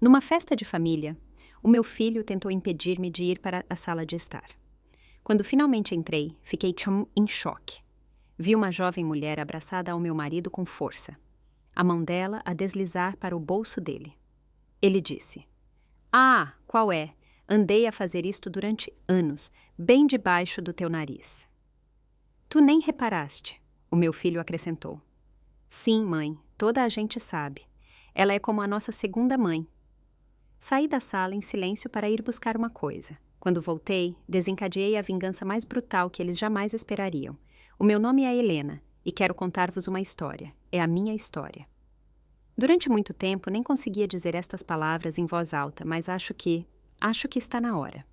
Numa festa de família, o meu filho tentou impedir-me de ir para a sala de estar. Quando finalmente entrei, fiquei em choque. Vi uma jovem mulher abraçada ao meu marido com força, a mão dela a deslizar para o bolso dele. Ele disse: "Ah, qual é? Andei a fazer isto durante anos, bem debaixo do teu nariz." "Tu nem reparaste", o meu filho acrescentou. "Sim, mãe, toda a gente sabe. Ela é como a nossa segunda mãe." Saí da sala em silêncio para ir buscar uma coisa. Quando voltei, desencadeei a vingança mais brutal que eles jamais esperariam. O meu nome é Helena e quero contar-vos uma história. É a minha história. Durante muito tempo nem conseguia dizer estas palavras em voz alta, mas acho que está na hora.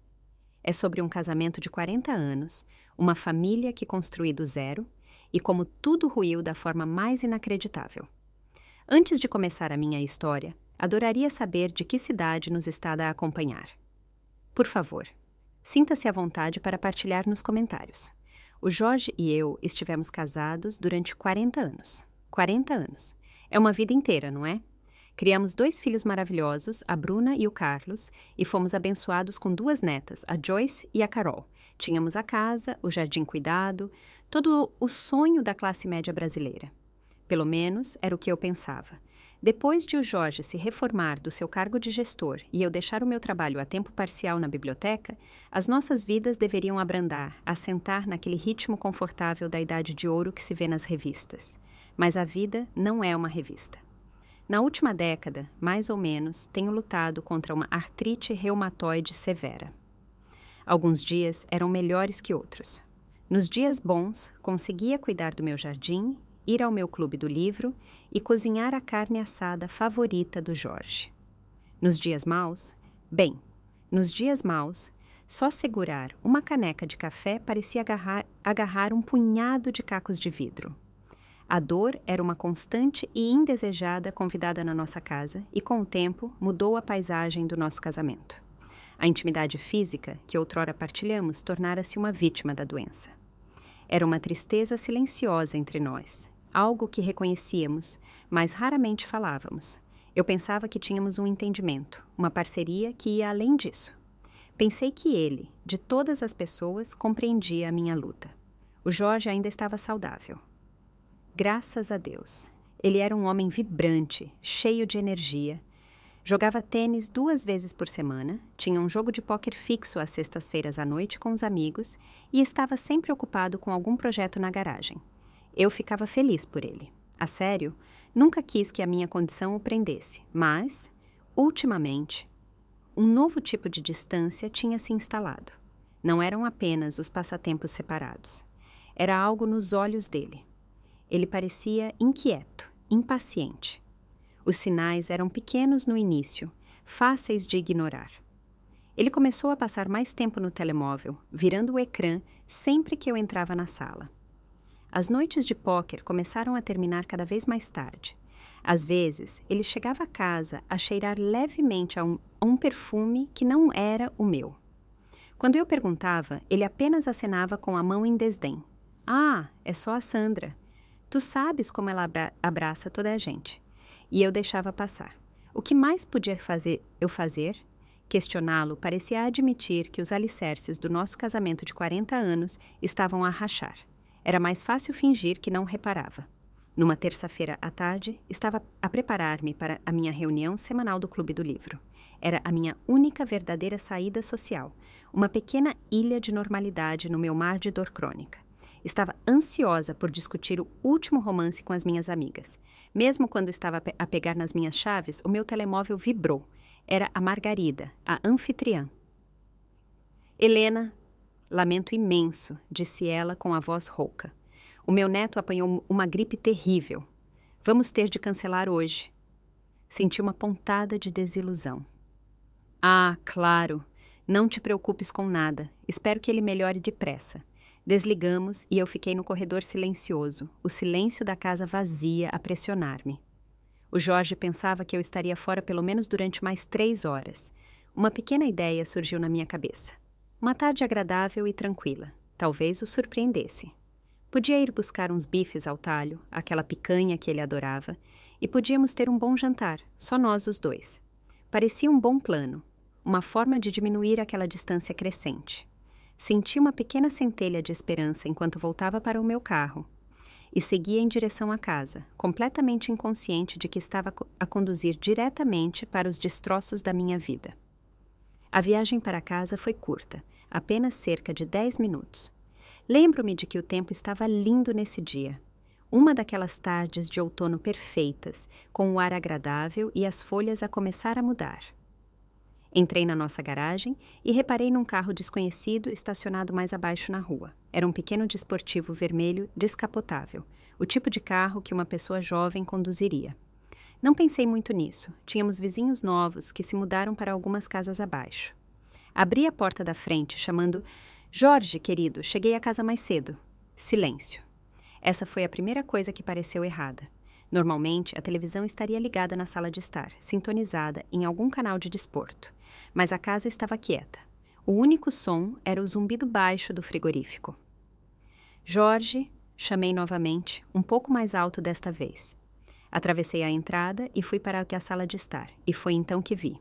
É sobre um casamento de 40 anos, uma família que construí do zero e como tudo ruiu da forma mais inacreditável. Antes de começar a minha história, adoraria saber de que cidade nos está a acompanhar. Por favor, sinta-se à vontade para partilhar nos comentários. O Jorge e eu estivemos casados durante 40 anos. 40 anos. É uma vida inteira, não é? Criamos 2 filhos maravilhosos, a Bruna e o Carlos, e fomos abençoados com 2 netas, a Joyce e a Carol. Tínhamos a casa, o jardim cuidado, todo o sonho da classe média brasileira. Pelo menos era o que eu pensava. Depois de o Jorge se reformar do seu cargo de gestor e eu deixar o meu trabalho a tempo parcial na biblioteca, as nossas vidas deveriam abrandar, assentar naquele ritmo confortável da idade de ouro que se vê nas revistas. Mas a vida não é uma revista. Na última década, mais ou menos, tenho lutado contra uma artrite reumatoide severa. Alguns dias eram melhores que outros. Nos dias bons, conseguia cuidar do meu jardim, ir ao meu clube do livro e cozinhar a carne assada favorita do Jorge. Nos dias maus, só segurar uma caneca de café parecia agarrar um punhado de cacos de vidro. A dor era uma constante e indesejada convidada na nossa casa e, com o tempo, mudou a paisagem do nosso casamento. A intimidade física, que outrora partilhamos, tornara-se uma vítima da doença. Era uma tristeza silenciosa entre nós, algo que reconhecíamos, mas raramente falávamos. Eu pensava que tínhamos um entendimento, uma parceria que ia além disso. Pensei que ele, de todas as pessoas, compreendia a minha luta. O Jorge ainda estava saudável. Graças a Deus. Ele era um homem vibrante, cheio de energia. Jogava tênis 2 vezes por semana, tinha um jogo de pôquer fixo às sextas-feiras à noite com os amigos e estava sempre ocupado com algum projeto na garagem. Eu ficava feliz por ele. A sério, nunca quis que a minha condição o prendesse, mas, ultimamente, um novo tipo de distância tinha se instalado. Não eram apenas os passatempos separados. Era algo nos olhos dele. Ele parecia inquieto, impaciente. Os sinais eram pequenos no início, fáceis de ignorar. Ele começou a passar mais tempo no telemóvel, virando o ecrã sempre que eu entrava na sala. As noites de pôquer começaram a terminar cada vez mais tarde. Às vezes, ele chegava a casa a cheirar levemente a um perfume que não era o meu. Quando eu perguntava, ele apenas acenava com a mão em desdém. "Ah, é só a Sandra. Tu sabes como ela abraça toda a gente." E eu deixava passar. O que mais podia fazer? Questioná-lo parecia admitir que os alicerces do nosso casamento de 40 anos estavam a rachar. Era mais fácil fingir que não reparava. Numa terça-feira à tarde, estava a preparar-me para a minha reunião semanal do Clube do Livro. Era a minha única verdadeira saída social, uma pequena ilha de normalidade no meu mar de dor crônica. Estava ansiosa por discutir o último romance com as minhas amigas. Mesmo quando estava a pegar nas minhas chaves, o meu telemóvel vibrou. Era a Margarida, a anfitriã. "Helena, lamento imenso", disse ela com a voz rouca. "O meu neto apanhou uma gripe terrível. Vamos ter de cancelar hoje." Senti uma pontada de desilusão. "Ah, claro. Não te preocupes com nada. Espero que ele melhore depressa." Desligamos e eu fiquei no corredor silencioso, o silêncio da casa vazia a pressionar-me. O Jorge pensava que eu estaria fora pelo menos durante mais 3 horas. Uma pequena ideia surgiu na minha cabeça. Uma tarde agradável e tranquila. Talvez o surpreendesse. Podia ir buscar uns bifes ao talho, aquela picanha que ele adorava, e podíamos ter um bom jantar, só nós os 2. Parecia um bom plano, uma forma de diminuir aquela distância crescente. Senti uma pequena centelha de esperança enquanto voltava para o meu carro e seguia em direção à casa, completamente inconsciente de que estava a conduzir diretamente para os destroços da minha vida. A viagem para casa foi curta, apenas cerca de 10 minutos. Lembro-me de que o tempo estava lindo nesse dia. Uma daquelas tardes de outono perfeitas, com o ar agradável e as folhas a começar a mudar. Entrei na nossa garagem e reparei num carro desconhecido estacionado mais abaixo na rua. Era um pequeno desportivo vermelho descapotável, o tipo de carro que uma pessoa jovem conduziria. Não pensei muito nisso. Tínhamos vizinhos novos que se mudaram para algumas casas abaixo. Abri a porta da frente, chamando: "Jorge, querido, cheguei a casa mais cedo." Silêncio. Essa foi a primeira coisa que pareceu errada. Normalmente, a televisão estaria ligada na sala de estar, sintonizada em algum canal de desporto. Mas a casa estava quieta. O único som era o zumbido baixo do frigorífico. "Jorge", chamei novamente, um pouco mais alto desta vez. Atravessei a entrada e fui para a sala de estar, e foi então que vi.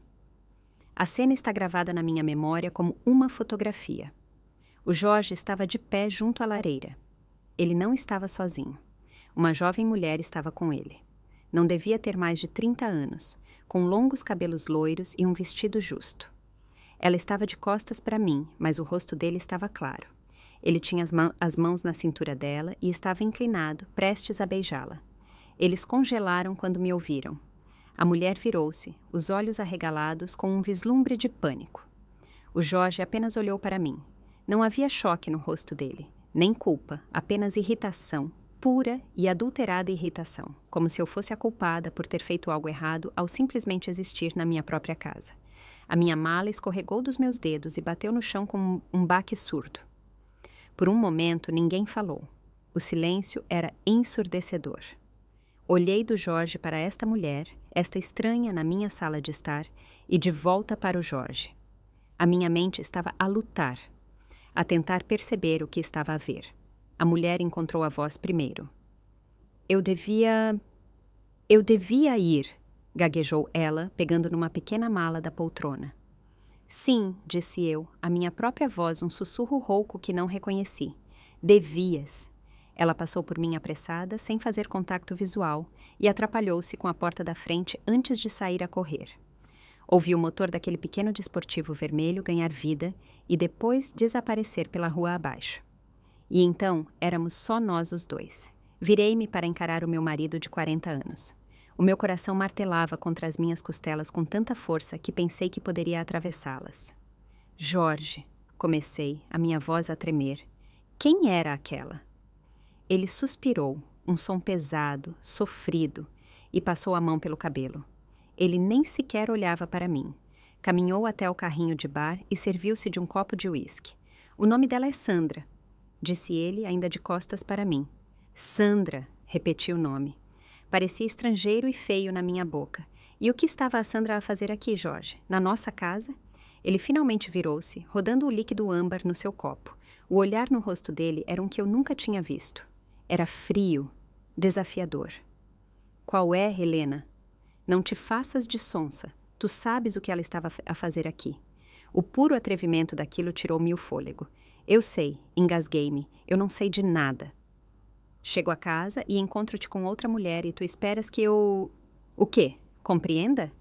A cena está gravada na minha memória como uma fotografia. O Jorge estava de pé junto à lareira. Ele não estava sozinho. Uma jovem mulher estava com ele. Não devia ter mais de 30 anos, com longos cabelos loiros e um vestido justo. Ela estava de costas para mim, mas o rosto dele estava claro. Ele tinha as mãos na cintura dela e estava inclinado, prestes a beijá-la. Eles congelaram quando me ouviram. A mulher virou-se, os olhos arregalados com um vislumbre de pânico. O Jorge apenas olhou para mim. Não havia choque no rosto dele, nem culpa, apenas irritação, pura e adulterada irritação, como se eu fosse a culpada por ter feito algo errado ao simplesmente existir na minha própria casa. A minha mala escorregou dos meus dedos e bateu no chão com um baque surdo. Por um momento, ninguém falou. O silêncio era ensurdecedor. Olhei do Jorge para esta mulher, esta estranha na minha sala de estar, e de volta para o Jorge. A minha mente estava a lutar, a tentar perceber o que estava a ver. A mulher encontrou a voz primeiro. Eu devia ir, gaguejou ela, pegando numa pequena mala da poltrona. Sim, disse eu, a minha própria voz, um sussurro rouco que não reconheci. Devias. Ela passou por mim apressada, sem fazer contato visual, e atrapalhou-se com a porta da frente antes de sair a correr. Ouvi o motor daquele pequeno desportivo vermelho ganhar vida e depois desaparecer pela rua abaixo. E então éramos só nós os dois. Virei-me para encarar o meu marido de 40 anos. O meu coração martelava contra as minhas costelas com tanta força que pensei que poderia atravessá-las. Jorge, comecei, a minha voz a tremer. Quem era aquela? Ele suspirou, um som pesado, sofrido, e passou a mão pelo cabelo. Ele nem sequer olhava para mim. Caminhou até o carrinho de bar e serviu-se de um copo de uísque. O nome dela é Sandra, disse ele, ainda de costas para mim. Sandra, repeti o nome. Parecia estrangeiro e feio na minha boca. E o que estava a Sandra a fazer aqui, Jorge? Na nossa casa? Ele finalmente virou-se, rodando o líquido âmbar no seu copo. O olhar no rosto dele era um que eu nunca tinha visto. Era frio, desafiador. Qual é, Helena? Não te faças de sonsa. Tu sabes o que ela estava a fazer aqui. O puro atrevimento daquilo tirou-me o fôlego. Eu sei, engasguei-me. Eu não sei de nada. Chego a casa e encontro-te com outra mulher e tu esperas que eu... O quê? Compreenda?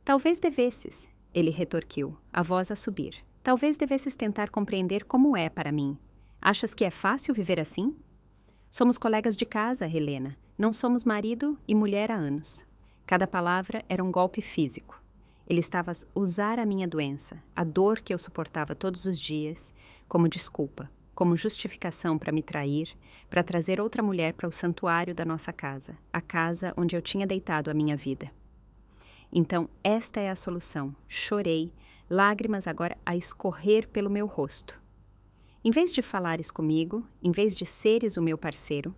Talvez devesses, ele retorquiu, a voz a subir. Talvez devesses tentar compreender como é para mim. Achas que é fácil viver assim? Somos colegas de casa, Helena. Não somos marido e mulher há anos. Cada palavra era um golpe físico. Ele estava a usar a minha doença, a dor que eu suportava todos os dias, como desculpa, como justificação para me trair, para trazer outra mulher para o santuário da nossa casa, a casa onde eu tinha deitado a minha vida. Então, esta é a solução. Chorei, lágrimas agora a escorrer pelo meu rosto. Em vez de falares comigo, em vez de seres o meu parceiro,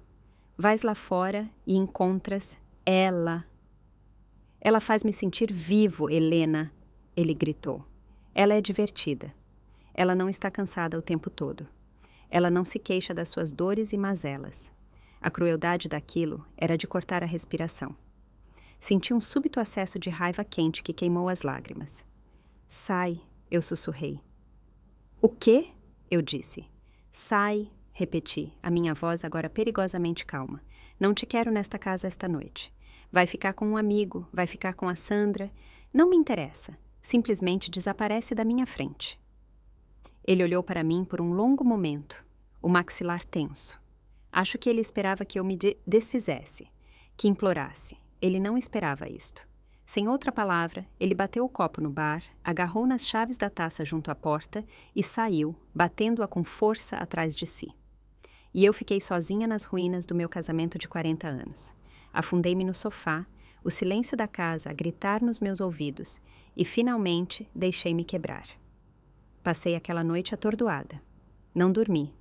vais lá fora e encontras ela. Ela faz-me sentir vivo, Helena, ele gritou. Ela é divertida. Ela não está cansada o tempo todo. Ela não se queixa das suas dores e mazelas. A crueldade daquilo era de cortar a respiração. Senti um súbito acesso de raiva quente que queimou as lágrimas. Sai, eu sussurrei. O quê? Eu disse. Sai, repeti, a minha voz agora perigosamente calma. Não te quero nesta casa esta noite. Vai ficar com um amigo, vai ficar com a Sandra. Não me interessa. Simplesmente desaparece da minha frente. Ele olhou para mim por um longo momento, o maxilar tenso. Acho que ele esperava que eu me desfizesse, que implorasse. Ele não esperava isto. Sem outra palavra, ele bateu o copo no bar, agarrou nas chaves da taça junto à porta e saiu, batendo-a com força atrás de si. E eu fiquei sozinha nas ruínas do meu casamento de 40 anos. Afundei-me no sofá, o silêncio da casa a gritar nos meus ouvidos, e finalmente deixei-me quebrar. Passei aquela noite atordoada. Não dormi.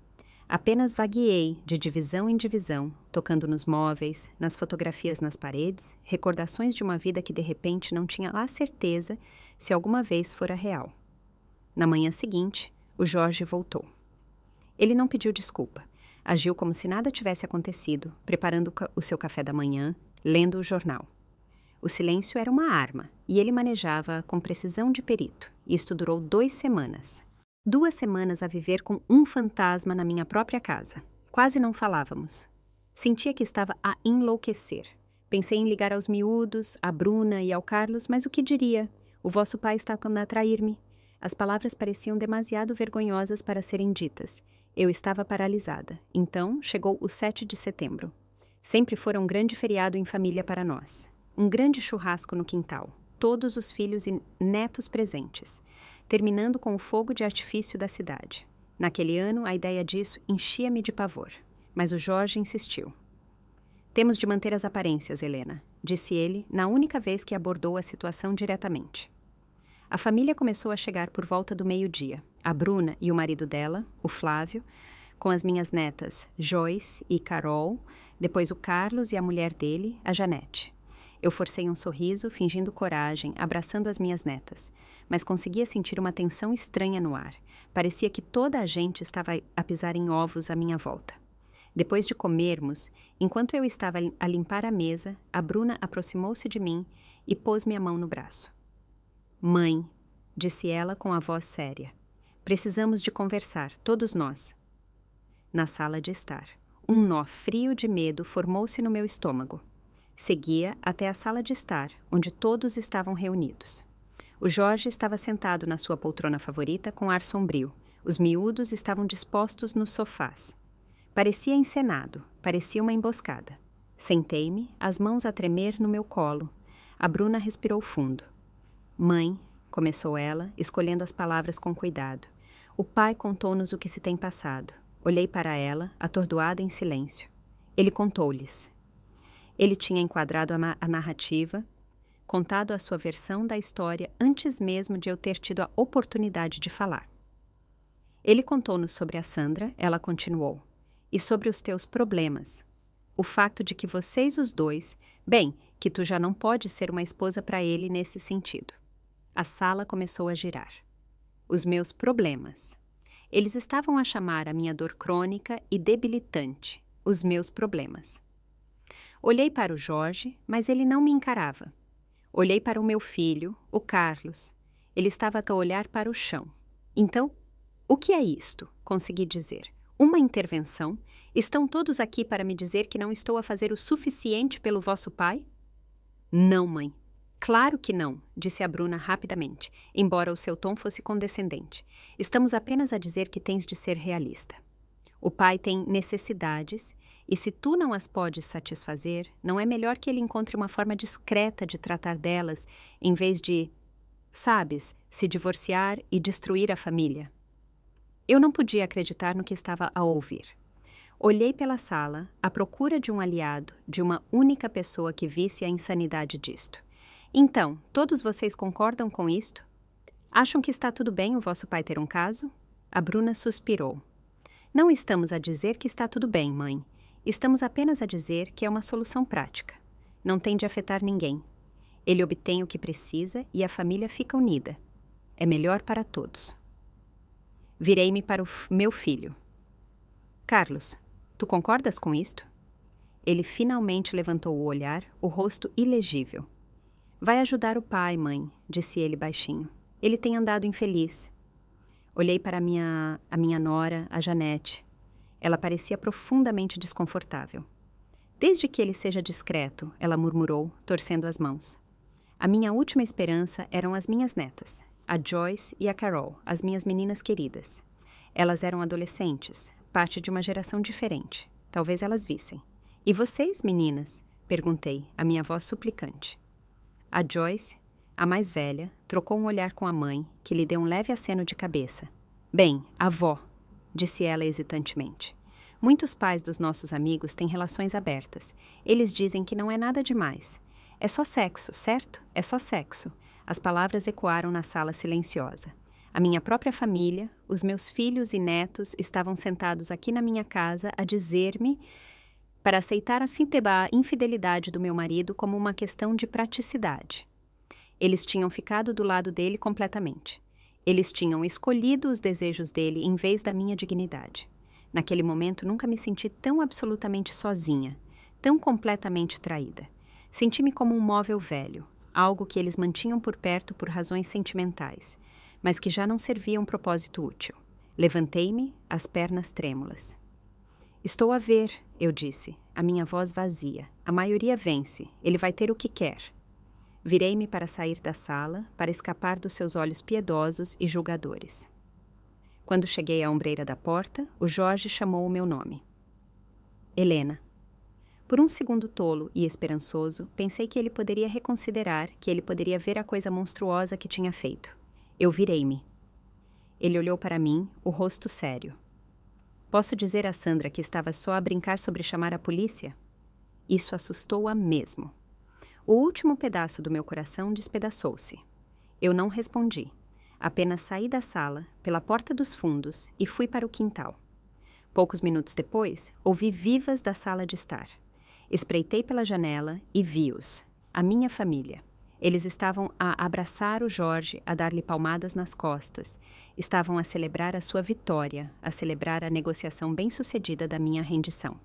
Apenas vagueei de divisão em divisão, tocando nos móveis, nas fotografias nas paredes, recordações de uma vida que de repente não tinha a certeza se alguma vez fora real. Na manhã seguinte, o Jorge voltou. Ele não pediu desculpa. Agiu como se nada tivesse acontecido, preparando o seu café da manhã, lendo o jornal. O silêncio era uma arma, e ele manejava com precisão de perito. Isto durou 2 semanas. 2 semanas a viver com um fantasma na minha própria casa. Quase não falávamos. Sentia que estava a enlouquecer. Pensei em ligar aos miúdos, à Bruna e ao Carlos, mas o que diria? O vosso pai está a trair-me. As palavras pareciam demasiado vergonhosas para serem ditas. Eu estava paralisada. Então, chegou o 7 de setembro. Sempre fora um grande feriado em família para nós. Um grande churrasco no quintal. Todos os filhos e netos presentes. Terminando com o fogo de artifício da cidade. Naquele ano, a ideia disso enchia-me de pavor. Mas o Jorge insistiu. Temos de manter as aparências, Helena, disse ele, na única vez que abordou a situação diretamente. A família começou a chegar por volta do meio-dia. A Bruna e o marido dela, o Flávio, com as minhas netas Joyce e Carol, depois o Carlos e a mulher dele, a Janete. Eu forcei um sorriso, fingindo coragem, abraçando as minhas netas, mas conseguia sentir uma tensão estranha no ar. Parecia que toda a gente estava a pisar em ovos à minha volta. Depois de comermos, enquanto eu estava a limpar a mesa, a Bruna aproximou-se de mim e pôs-me a mão no braço. Mãe, disse ela com a voz séria, precisamos de conversar, todos nós. Na sala de estar, um nó frio de medo formou-se no meu estômago. Seguia até a sala de estar, onde todos estavam reunidos. O Jorge estava sentado na sua poltrona favorita com ar sombrio. Os miúdos estavam dispostos nos sofás. Parecia encenado, parecia uma emboscada. Sentei-me, as mãos a tremer no meu colo. A Bruna respirou fundo. Mãe, começou ela, escolhendo as palavras com cuidado. O pai contou-nos o que se tem passado. Olhei para ela, atordoada em silêncio. Ele contou-lhes. Ele tinha enquadrado a narrativa, contado a sua versão da história antes mesmo de eu ter tido a oportunidade de falar. Ele contou-nos sobre a Sandra, ela continuou, e sobre os teus problemas. O facto de que vocês os dois, bem, que tu já não podes ser uma esposa para ele nesse sentido. A sala começou a girar. Os meus problemas. Eles estavam a chamar a minha dor crônica e debilitante, os meus problemas. Olhei para o Jorge, mas ele não me encarava. Olhei para o meu filho, o Carlos. Ele estava a olhar para o chão. Então, o que é isto? Consegui dizer. Uma intervenção? Estão todos aqui para me dizer que não estou a fazer o suficiente pelo vosso pai? Não, mãe. Claro que não, disse a Bruna rapidamente, embora o seu tom fosse condescendente. Estamos apenas a dizer que tens de ser realista. O pai tem necessidades, e se tu não as podes satisfazer, não é melhor que ele encontre uma forma discreta de tratar delas, em vez de, sabes, se divorciar e destruir a família? Eu não podia acreditar no que estava a ouvir. Olhei pela sala, à procura de um aliado, de uma única pessoa que visse a insanidade disto. Então, todos vocês concordam com isto? Acham que está tudo bem o vosso pai ter um caso? A Bruna suspirou. Não estamos a dizer que está tudo bem, mãe. Estamos apenas a dizer que é uma solução prática. Não tem de afetar ninguém. Ele obtém o que precisa e a família fica unida. É melhor para todos. Virei-me para o meu filho. Carlos, tu concordas com isto? Ele finalmente levantou o olhar, o rosto ilegível. Vai ajudar o pai, mãe, disse ele baixinho. Ele tem andado infeliz. Olhei para a minha nora, a Janete. Ela parecia profundamente desconfortável. Desde que ele seja discreto, ela murmurou, torcendo as mãos. A minha última esperança eram as minhas netas, a Joyce e a Carol, as minhas meninas queridas. Elas eram adolescentes, parte de uma geração diferente. Talvez elas vissem. E vocês, meninas? Perguntei, a minha voz suplicante. A Joyce, a mais velha, trocou um olhar com a mãe, que lhe deu um leve aceno de cabeça. Bem, avó, disse ela hesitantemente. Muitos pais dos nossos amigos têm relações abertas. Eles dizem que não é nada demais. É só sexo, certo? É só sexo. As palavras ecoaram na sala silenciosa. A minha própria família, os meus filhos e netos estavam sentados aqui na minha casa a dizer-me para aceitar a infidelidade do meu marido como uma questão de praticidade. Eles tinham ficado do lado dele completamente. Eles tinham escolhido os desejos dele em vez da minha dignidade. Naquele momento, nunca me senti tão absolutamente sozinha, tão completamente traída. Senti-me como um móvel velho, algo que eles mantinham por perto por razões sentimentais, mas que já não servia a um propósito útil. Levantei-me, as pernas trêmulas. Estou a ver, eu disse, a minha voz vazia. A maioria vence, ele vai ter o que quer. Virei-me para sair da sala, para escapar dos seus olhos piedosos e julgadores. Quando cheguei à ombreira da porta, o Jorge chamou o meu nome. Helena. Por um segundo tolo e esperançoso, pensei que ele poderia reconsiderar, que ele poderia ver a coisa monstruosa que tinha feito. Eu virei-me. Ele olhou para mim, o rosto sério. Posso dizer a Sandra que estava só a brincar sobre chamar a polícia? Isso assustou-a mesmo. O último pedaço do meu coração despedaçou-se. Eu não respondi. Apenas saí da sala, pela porta dos fundos, e fui para o quintal. Poucos minutos depois, ouvi vivas da sala de estar. Espreitei pela janela e vi-os, a minha família. Eles estavam a abraçar o Jorge, a dar-lhe palmadas nas costas. Estavam a celebrar a sua vitória, a celebrar a negociação bem-sucedida da minha rendição.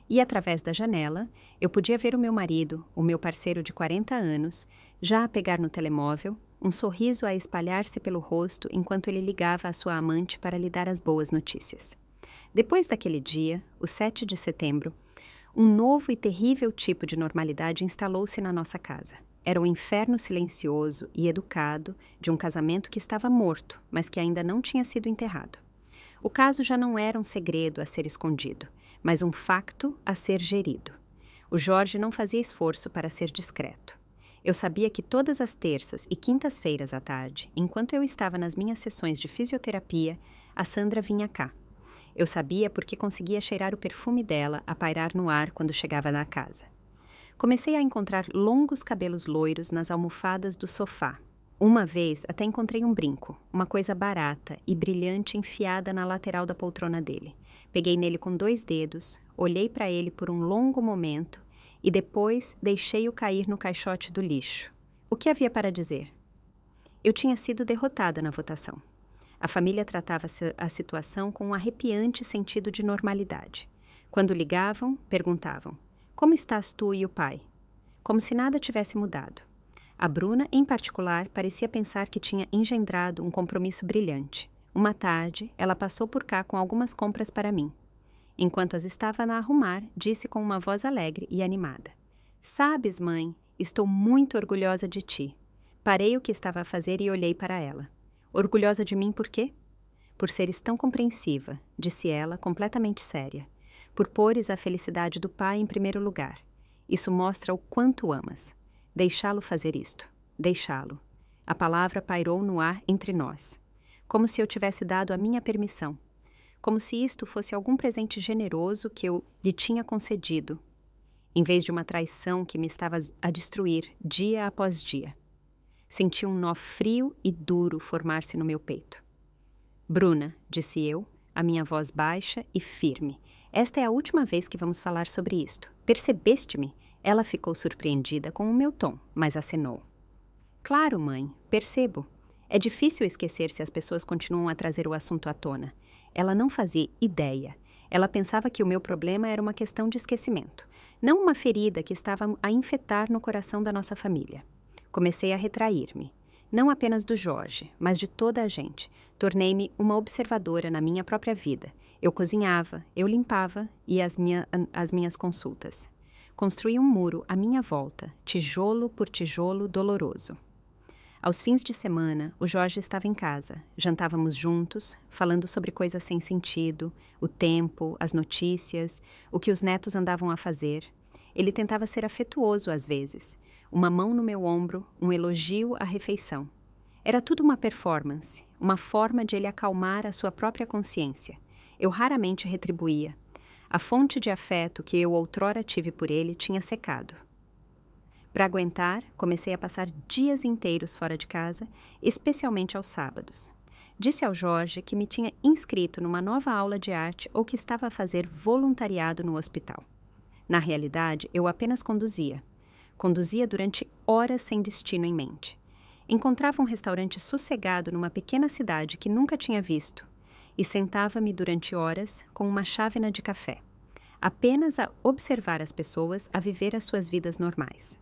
E através da janela, eu podia ver o meu marido, o meu parceiro de 40 anos, já a pegar no telemóvel, um sorriso a espalhar-se pelo rosto enquanto ele ligava à sua amante para lhe dar as boas notícias. Depois daquele dia, o 7 de setembro, um novo e terrível tipo de normalidade instalou-se na nossa casa. Era o inferno silencioso e educado de um casamento que estava morto, mas que ainda não tinha sido enterrado. O caso já não era um segredo a ser escondido, mas um facto a ser gerido. O Jorge não fazia esforço para ser discreto. Eu sabia que todas as terças e quintas-feiras à tarde, enquanto eu estava nas minhas sessões de fisioterapia, a Sandra vinha cá. Eu sabia porque conseguia cheirar o perfume dela a pairar no ar quando chegava na casa. Comecei a encontrar longos cabelos loiros nas almofadas do sofá. Uma vez até encontrei um brinco, uma coisa barata e brilhante enfiada na lateral da poltrona dele. Peguei nele com 2 dedos, olhei para ele por um longo momento e depois deixei-o cair no caixote do lixo. O que havia para dizer? Eu tinha sido derrotada na votação. A família tratava a situação com um arrepiante sentido de normalidade. Quando ligavam, perguntavam: como estás tu e o pai? Como se nada tivesse mudado. A Bruna, em particular, parecia pensar que tinha engendrado um compromisso brilhante. Uma tarde, ela passou por cá com algumas compras para mim. Enquanto as estava a arrumar, disse com uma voz alegre e animada: sabes, mãe, estou muito orgulhosa de ti. Parei o que estava a fazer e olhei para ela. Orgulhosa de mim por quê? Por seres tão compreensiva, disse ela, completamente séria. Por pôres a felicidade do pai em primeiro lugar. Isso mostra o quanto amas. Deixá-lo fazer isto. Deixá-lo. A palavra pairou no ar entre nós. Como se eu tivesse dado a minha permissão. Como se isto fosse algum presente generoso que eu lhe tinha concedido, em vez de uma traição que me estava a destruir dia após dia. Senti um nó frio e duro formar-se no meu peito. Bruna, disse eu, a minha voz baixa e firme. Esta é a última vez que vamos falar sobre isto. Percebeste-me? Ela ficou surpreendida com o meu tom, mas acenou. Claro, mãe, percebo. É difícil esquecer se as pessoas continuam a trazer o assunto à tona. Ela não fazia ideia. Ela pensava que o meu problema era uma questão de esquecimento, não uma ferida que estava a infectar no coração da nossa família. Comecei a retrair-me, não apenas do Jorge, mas de toda a gente. Tornei-me uma observadora na minha própria vida. Eu cozinhava, eu limpava e as minhas consultas. Construí um muro à minha volta, tijolo por tijolo doloroso. Aos fins de semana, o Jorge estava em casa. Jantávamos juntos, falando sobre coisas sem sentido, o tempo, as notícias, o que os netos andavam a fazer. Ele tentava ser afetuoso às vezes. Uma mão no meu ombro, um elogio à refeição. Era tudo uma performance, uma forma de ele acalmar a sua própria consciência. Eu raramente retribuía. A fonte de afeto que eu outrora tive por ele tinha secado. Para aguentar, comecei a passar dias inteiros fora de casa, especialmente aos sábados. Disse ao Jorge que me tinha inscrito numa nova aula de arte ou que estava a fazer voluntariado no hospital. Na realidade, eu apenas conduzia. Conduzia durante horas sem destino em mente. Encontrava um restaurante sossegado numa pequena cidade que nunca tinha visto e sentava-me durante horas com uma chávena de café, apenas a observar as pessoas a viver as suas vidas normais.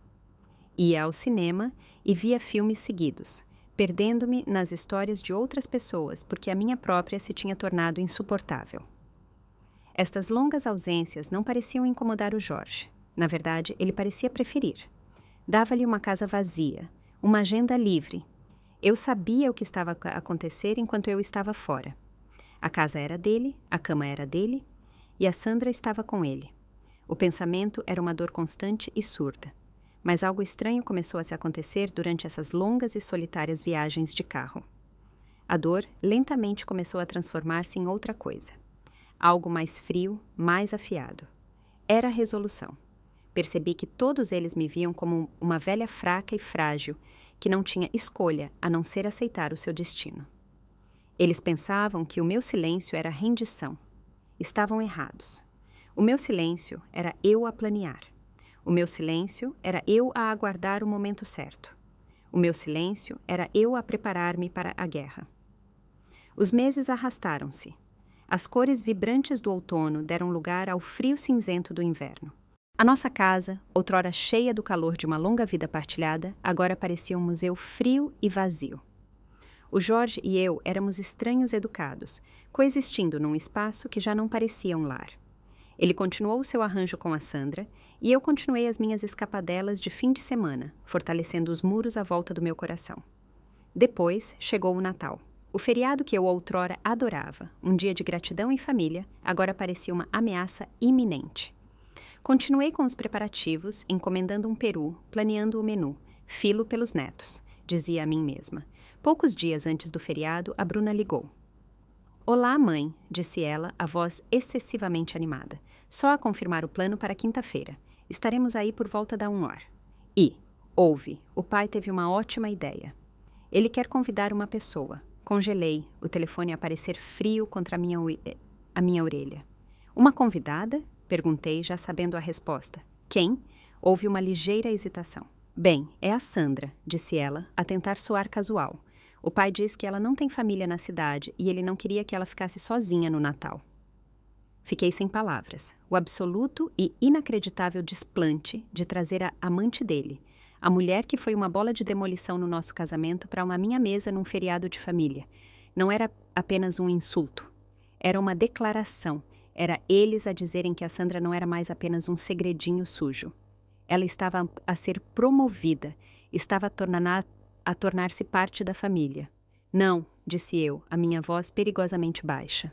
Ia ao cinema e via filmes seguidos, perdendo-me nas histórias de outras pessoas porque a minha própria se tinha tornado insuportável. Estas longas ausências não pareciam incomodar o Jorge. Na verdade, ele parecia preferir. Dava-lhe uma casa vazia, uma agenda livre. Eu sabia o que estava a acontecer enquanto eu estava fora. A casa era dele, a cama era dele, e a Sandra estava com ele. O pensamento era uma dor constante e surda. Mas algo estranho começou a se acontecer durante essas longas e solitárias viagens de carro. A dor lentamente começou a transformar-se em outra coisa. Algo mais frio, mais afiado. Era a resolução. Percebi que todos eles me viam como uma velha fraca e frágil, que não tinha escolha a não ser aceitar o seu destino. Eles pensavam que o meu silêncio era rendição. Estavam errados. O meu silêncio era eu a planear. O meu silêncio era eu a aguardar o momento certo. O meu silêncio era eu a preparar-me para a guerra. Os meses arrastaram-se. As cores vibrantes do outono deram lugar ao frio cinzento do inverno. A nossa casa, outrora cheia do calor de uma longa vida partilhada, agora parecia um museu frio e vazio. O Jorge e eu éramos estranhos educados, coexistindo num espaço que já não parecia um lar. Ele continuou seu arranjo com a Sandra e eu continuei as minhas escapadelas de fim de semana, fortalecendo os muros à volta do meu coração. Depois chegou o Natal. O feriado que eu outrora adorava, um dia de gratidão e família, agora parecia uma ameaça iminente. Continuei com os preparativos, encomendando um peru, planeando o menu, filo pelos netos, dizia a mim mesma. Poucos dias antes do feriado, a Bruna ligou. Olá, mãe, disse ela, a voz excessivamente animada. Só a confirmar o plano para quinta-feira. Estaremos aí por volta da 1h. Ouve, o pai teve uma ótima ideia. Ele quer convidar uma pessoa. Congelei, o telefone a aparecer frio contra a minha orelha. Uma convidada? Perguntei, já sabendo a resposta. Quem? Houve uma ligeira hesitação. Bem, é a Sandra, disse ela, a tentar soar casual. O pai diz que ela não tem família na cidade e ele não queria que ela ficasse sozinha no Natal. Fiquei sem palavras. O absoluto e inacreditável desplante de trazer a amante dele, a mulher que foi uma bola de demolição no nosso casamento, para uma minha mesa num feriado de família. Não era apenas um insulto. Era uma declaração. Era eles a dizerem que a Sandra não era mais apenas um segredinho sujo. Ela estava a ser promovida, estava a tornar-se parte da família. Não, disse eu, a minha voz perigosamente baixa.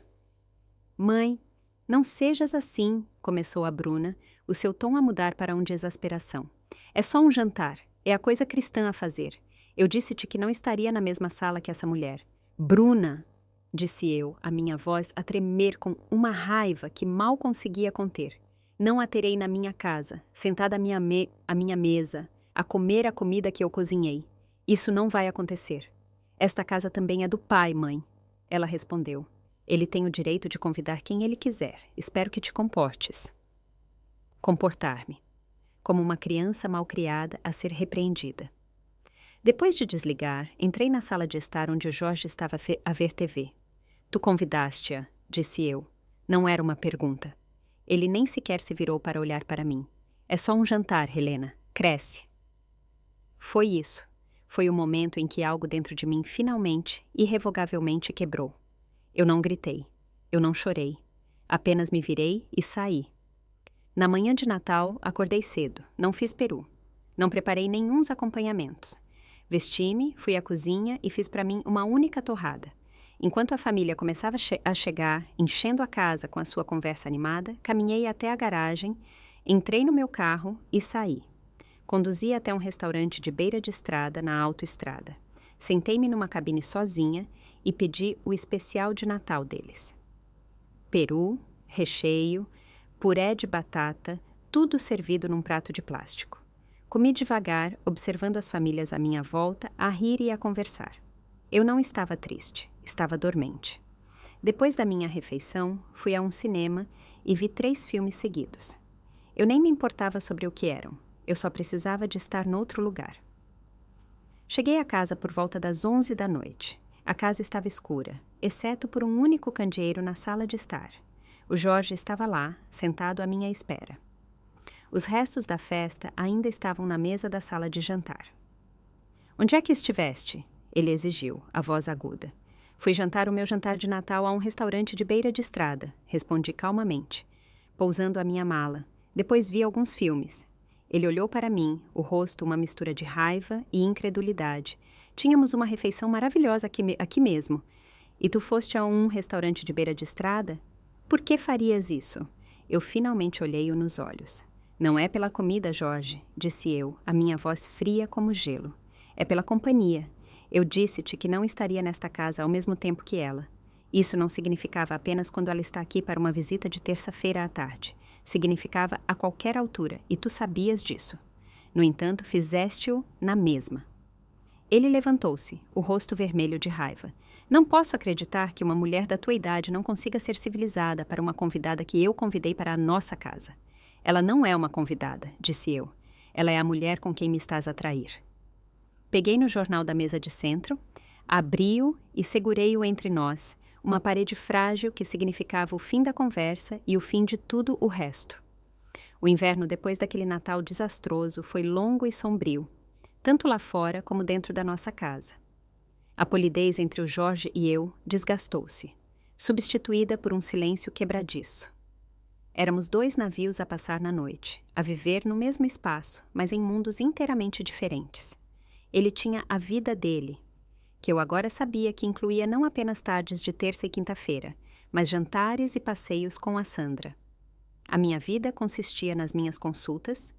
Mãe, não sejas assim, começou a Bruna, o seu tom a mudar para um de exasperação. É só um jantar, é a coisa cristã a fazer. Eu disse-te que não estaria na mesma sala que essa mulher. Bruna, disse eu, a minha voz a tremer com uma raiva que mal conseguia conter. Não a terei na minha casa, sentada à minha mesa, a comer a comida que eu cozinhei. Isso não vai acontecer. Esta casa também é do pai, mãe. Ela respondeu. Ele tem o direito de convidar quem ele quiser. Espero que te comportes. Comportar-me. Como uma criança malcriada a ser repreendida. Depois de desligar, entrei na sala de estar onde o Jorge estava a ver TV. Tu convidaste-a, disse eu. Não era uma pergunta. Ele nem sequer se virou para olhar para mim. É só um jantar, Helena. Cresce. Foi isso. Foi o momento em que algo dentro de mim finalmente, irrevogavelmente quebrou. Eu não gritei. Eu não chorei. Apenas me virei e saí. Na manhã de Natal, acordei cedo. Não fiz peru. Não preparei nenhuns acompanhamentos. Vesti-me, fui à cozinha e fiz para mim uma única torrada. Enquanto a família começava a chegar, enchendo a casa com a sua conversa animada, caminhei até a garagem, entrei no meu carro e saí. Conduzi até um restaurante de beira de estrada na autoestrada. Sentei-me numa cabine sozinha e pedi o especial de Natal deles. Peru, recheio, puré de batata, tudo servido num prato de plástico. Comi devagar, observando as famílias à minha volta a rir e a conversar. Eu não estava triste, estava dormente. Depois da minha refeição, fui a um cinema e vi 3 filmes seguidos. Eu nem me importava sobre o que eram, eu só precisava de estar noutro lugar. Cheguei a casa por volta das 11 da noite. A casa estava escura, exceto por um único candeeiro na sala de estar. O Jorge estava lá, sentado à minha espera. Os restos da festa ainda estavam na mesa da sala de jantar. "Onde é que estiveste?" ele exigiu, a voz aguda. "Fui jantar o meu jantar de Natal a um restaurante de beira de estrada", respondi calmamente, pousando a minha mala. Depois vi alguns filmes. Ele olhou para mim, o rosto uma mistura de raiva e incredulidade. "Tínhamos uma refeição maravilhosa aqui mesmo. E tu foste a um restaurante de beira de estrada? Por que farias isso?" Eu finalmente olhei-o nos olhos. "Não é pela comida, Jorge", disse eu, a minha voz fria como gelo. "É pela companhia. Eu disse-te que não estaria nesta casa ao mesmo tempo que ela. Isso não significava apenas quando ela está aqui para uma visita de terça-feira à tarde. Significava a qualquer altura, e tu sabias disso. No entanto, fizeste-o na mesma." Ele levantou-se, o rosto vermelho de raiva. "Não posso acreditar que uma mulher da tua idade não consiga ser civilizada para uma convidada que eu convidei para a nossa casa. Ela não é uma convidada", disse eu. "Ela é a mulher com quem me estás a trair." Peguei no jornal da mesa de centro, abri-o e segurei-o entre nós, uma parede frágil que significava o fim da conversa e o fim de tudo o resto. O inverno depois daquele Natal desastroso foi longo e sombrio, tanto lá fora como dentro da nossa casa. A polidez entre o Jorge e eu desgastou-se, substituída por um silêncio quebradiço. Éramos 2 navios a passar na noite, a viver no mesmo espaço, mas em mundos inteiramente diferentes. Ele tinha a vida dele, que eu agora sabia que incluía não apenas tardes de terça e quinta-feira, mas jantares e passeios com a Sandra. A minha vida consistia nas minhas consultas,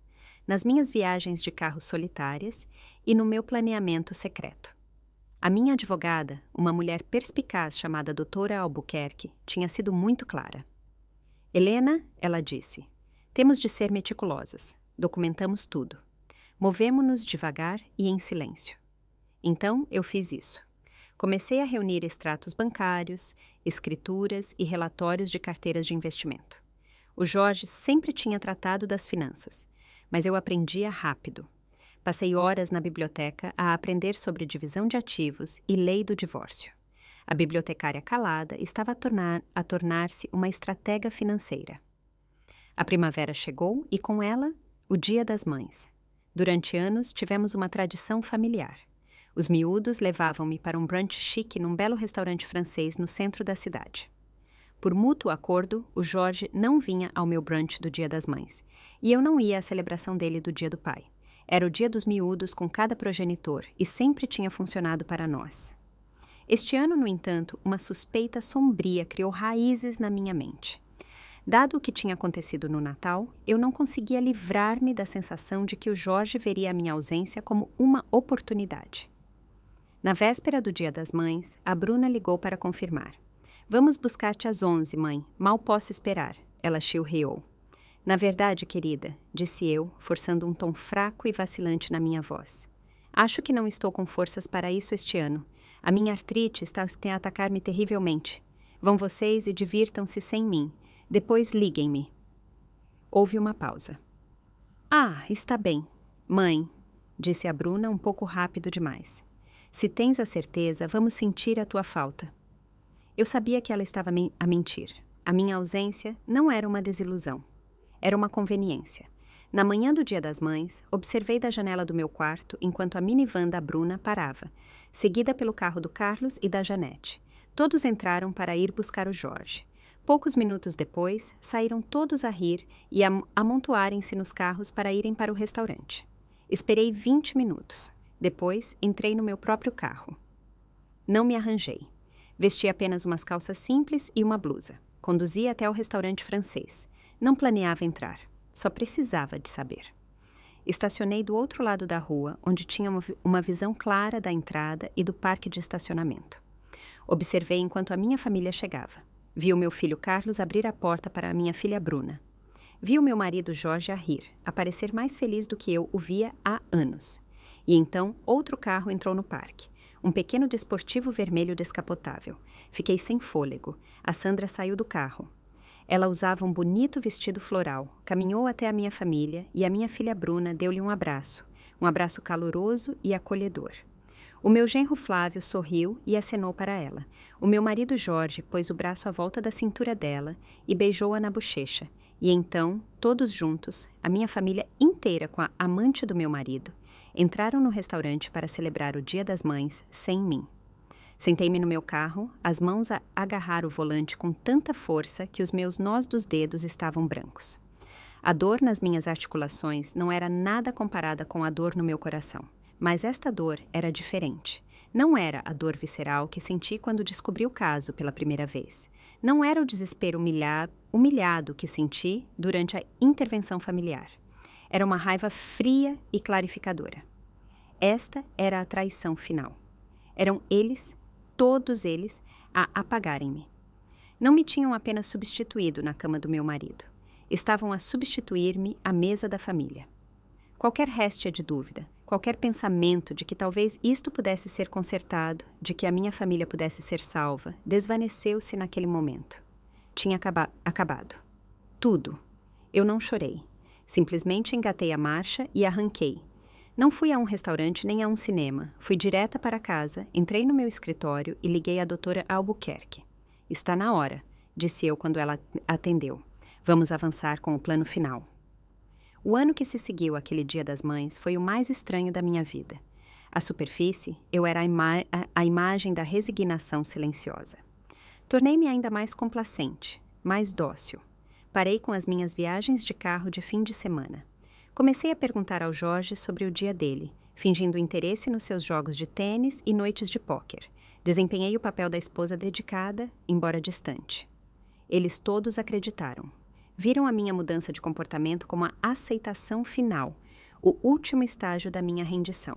nas minhas viagens de carro solitárias e no meu planeamento secreto. A minha advogada, uma mulher perspicaz chamada Doutora Albuquerque, tinha sido muito clara. "Helena", ela disse, "temos de ser meticulosas. Documentamos tudo. Movemo-nos devagar e em silêncio." Então, eu fiz isso. Comecei a reunir extratos bancários, escrituras e relatórios de carteiras de investimento. O Jorge sempre tinha tratado das finanças, mas eu aprendia rápido. Passei horas na biblioteca a aprender sobre divisão de ativos e lei do divórcio. A bibliotecária calada estava a tornar-se uma estratega financeira. A primavera chegou e, com ela, o Dia das Mães. Durante anos, tivemos uma tradição familiar. Os miúdos levavam-me para um brunch chique num belo restaurante francês no centro da cidade. Por mútuo acordo, o Jorge não vinha ao meu brunch do Dia das Mães, e eu não ia à celebração dele do Dia do Pai. Era o dia dos miúdos com cada progenitor, e sempre tinha funcionado para nós. Este ano, no entanto, uma suspeita sombria criou raízes na minha mente. Dado o que tinha acontecido no Natal, eu não conseguia livrar-me da sensação de que o Jorge veria a minha ausência como uma oportunidade. Na véspera do Dia das Mães, a Bruna ligou para confirmar. "Vamos buscar-te às 11, mãe. Mal posso esperar", ela chilreou. "Na verdade, querida", disse eu, forçando um tom fraco e vacilante na minha voz. "Acho que não estou com forças para isso este ano. A minha artrite está a atacar-me terrivelmente. Vão vocês e divirtam-se sem mim. Depois liguem-me." Houve uma pausa. "Ah, está bem. Mãe", disse a Bruna um pouco rápido demais. "Se tens a certeza, vamos sentir a tua falta." Eu sabia que ela estava a mentir. A minha ausência não era uma desilusão. Era uma conveniência. Na manhã do Dia das Mães, observei da janela do meu quarto enquanto a minivan da Bruna parava, seguida pelo carro do Carlos e da Janete. Todos entraram para ir buscar o Jorge. Poucos minutos depois, saíram todos a rir e a amontoarem-se nos carros para irem para o restaurante. Esperei 20 minutos. Depois, entrei no meu próprio carro. Não me arranjei. Vesti apenas umas calças simples e uma blusa. Conduzi até o restaurante francês. Não planeava entrar. Só precisava de saber. Estacionei do outro lado da rua, onde tinha uma visão clara da entrada e do parque de estacionamento. Observei enquanto a minha família chegava. Vi o meu filho Carlos abrir a porta para a minha filha Bruna. Vi o meu marido Jorge a rir, a parecer mais feliz do que eu o via há anos. E então outro carro entrou no parque. Um pequeno desportivo vermelho descapotável. Fiquei sem fôlego. A Sandra saiu do carro. Ela usava um bonito vestido floral, caminhou até a minha família e a minha filha Bruna deu-lhe um abraço caloroso e acolhedor. O meu genro Flávio sorriu e acenou para ela. O meu marido Jorge pôs o braço à volta da cintura dela e beijou-a na bochecha. E então, todos juntos, a minha família inteira com a amante do meu marido, entraram no restaurante para celebrar o Dia das Mães sem mim. Sentei-me no meu carro, as mãos a agarrar o volante com tanta força que os meus nós dos dedos estavam brancos. A dor nas minhas articulações não era nada comparada com a dor no meu coração, mas esta dor era diferente. Não era a dor visceral que senti quando descobri o caso pela primeira vez. Não era o desespero humilhado que senti durante a intervenção familiar. Era uma raiva fria e clarificadora. Esta era a traição final. Eram eles, todos eles, a apagarem-me. Não me tinham apenas substituído na cama do meu marido. Estavam a substituir-me à mesa da família. Qualquer réstia de dúvida, qualquer pensamento de que talvez isto pudesse ser consertado, de que a minha família pudesse ser salva, desvaneceu-se naquele momento. Tinha acabado. Tudo. Eu não chorei. Simplesmente engatei a marcha e arranquei. Não fui a um restaurante nem a um cinema. Fui direta para casa, entrei no meu escritório e liguei à doutora Albuquerque. Está na hora, disse eu quando ela atendeu. Vamos avançar com o plano final. O ano que se seguiu àquele Dia das Mães foi o mais estranho da minha vida. À superfície, eu era a imagem da resignação silenciosa. Tornei-me ainda mais complacente, mais dócil. Parei com as minhas viagens de carro de fim de semana. Comecei a perguntar ao Jorge sobre o dia dele, fingindo interesse nos seus jogos de tênis e noites de póquer. Desempenhei o papel da esposa dedicada, embora distante. Eles todos acreditaram. Viram a minha mudança de comportamento como a aceitação final, o último estágio da minha rendição.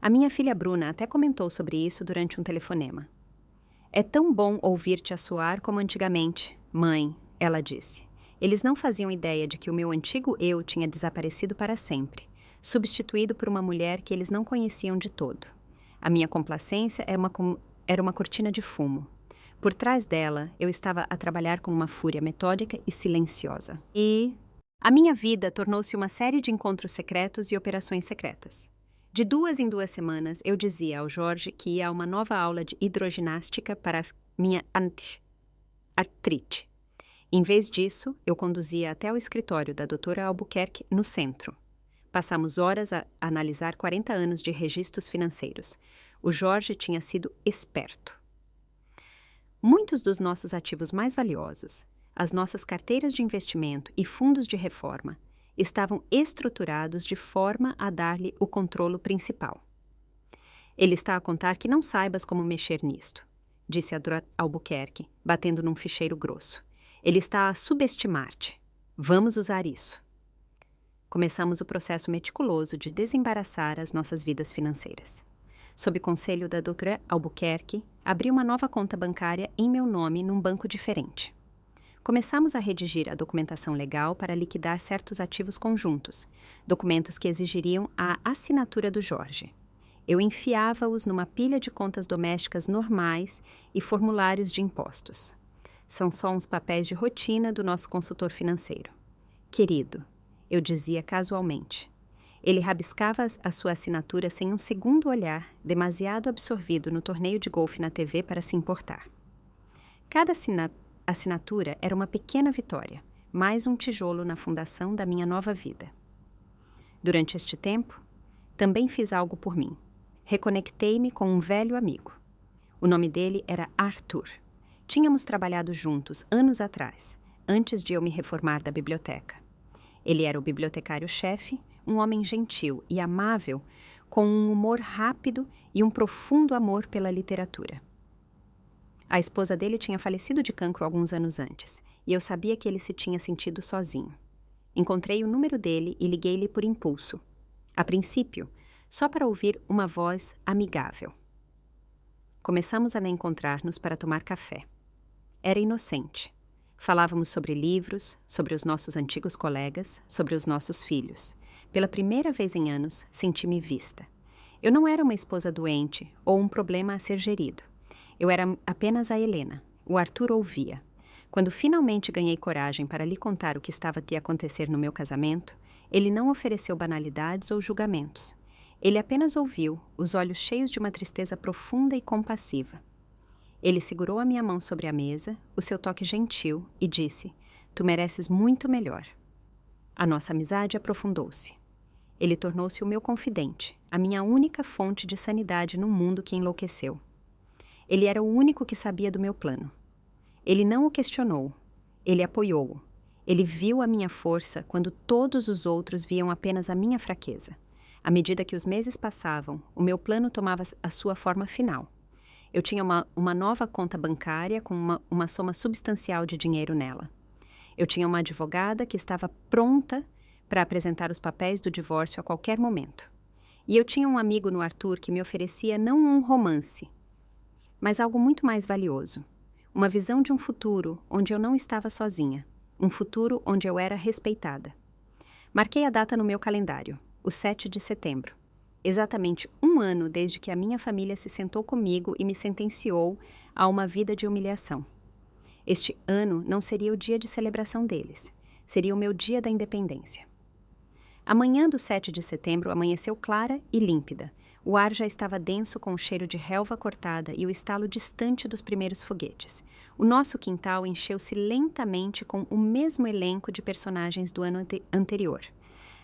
A minha filha Bruna até comentou sobre isso durante um telefonema. É tão bom ouvir-te assoar como antigamente, mãe, ela disse. Eles não faziam ideia de que o meu antigo eu tinha desaparecido para sempre, substituído por uma mulher que eles não conheciam de todo. A minha complacência era uma cortina de fumo. Por trás dela, eu estava a trabalhar com uma fúria metódica e silenciosa. E a minha vida tornou-se uma série de encontros secretos e operações secretas. De 2 em 2 semanas, eu dizia ao Jorge que ia a uma nova aula de hidroginástica para minha artrite. Em vez disso, eu conduzia até o escritório da doutora Albuquerque, no centro. Passamos horas a analisar 40 anos de registros financeiros. O Jorge tinha sido esperto. Muitos dos nossos ativos mais valiosos, as nossas carteiras de investimento e fundos de reforma, estavam estruturados de forma a dar-lhe o controlo principal. Ele está a contar que não saibas como mexer nisto, disse a doutora Albuquerque, batendo num ficheiro grosso. Ele está a subestimar-te. Vamos usar isso. Começamos o processo meticuloso de desembaraçar as nossas vidas financeiras. Sob conselho da doutora Albuquerque, abri uma nova conta bancária em meu nome num banco diferente. Começamos a redigir a documentação legal para liquidar certos ativos conjuntos, documentos que exigiriam a assinatura do Jorge. Eu enfiava-os numa pilha de contas domésticas normais e formulários de impostos. São só uns papéis de rotina do nosso consultor financeiro. Querido, eu dizia casualmente. Ele rabiscava a sua assinatura sem um segundo olhar, demasiado absorvido no torneio de golfe na TV para se importar. Cada assinatura era uma pequena vitória, mais um tijolo na fundação da minha nova vida. Durante este tempo, também fiz algo por mim. Reconectei-me com um velho amigo. O nome dele era Arthur. Tínhamos trabalhado juntos anos atrás, antes de eu me reformar da biblioteca. Ele era o bibliotecário-chefe, um homem gentil e amável, com um humor rápido e um profundo amor pela literatura. A esposa dele tinha falecido de cancro alguns anos antes, e eu sabia que ele se tinha sentido sozinho. Encontrei o número dele e liguei-lhe por impulso. A princípio, só para ouvir uma voz amigável. Começamos a encontrar-nos para tomar café. Era inocente. Falávamos sobre livros, sobre os nossos antigos colegas, sobre os nossos filhos. Pela primeira vez em anos, senti-me vista. Eu não era uma esposa doente ou um problema a ser gerido. Eu era apenas a Helena. O Arthur ouvia. Quando finalmente ganhei coragem para lhe contar o que estava a acontecer no meu casamento, ele não ofereceu banalidades ou julgamentos. Ele apenas ouviu, os olhos cheios de uma tristeza profunda e compassiva. Ele segurou a minha mão sobre a mesa, o seu toque gentil, e disse: "Tu mereces muito melhor." A nossa amizade aprofundou-se. Ele tornou-se o meu confidente, a minha única fonte de sanidade no mundo que enlouqueceu. Ele era o único que sabia do meu plano. Ele não o questionou. Ele apoiou-o. Ele viu a minha força quando todos os outros viam apenas a minha fraqueza. À medida que os meses passavam, o meu plano tomava a sua forma final. Eu tinha uma nova conta bancária com uma soma substancial de dinheiro nela. Eu tinha uma advogada que estava pronta para apresentar os papéis do divórcio a qualquer momento. E eu tinha um amigo no Arthur que me oferecia não um romance, mas algo muito mais valioso. Uma visão de um futuro onde eu não estava sozinha. Um futuro onde eu era respeitada. Marquei a data no meu calendário, o 7 de setembro. Exatamente um ano desde que a minha família se sentou comigo e me sentenciou a uma vida de humilhação. Este ano não seria o dia de celebração deles. Seria o meu dia da independência. A manhã do 7 de setembro amanheceu clara e límpida. O ar já estava denso com o cheiro de relva cortada e o estalo distante dos primeiros foguetes. O nosso quintal encheu-se lentamente com o mesmo elenco de personagens do ano anterior.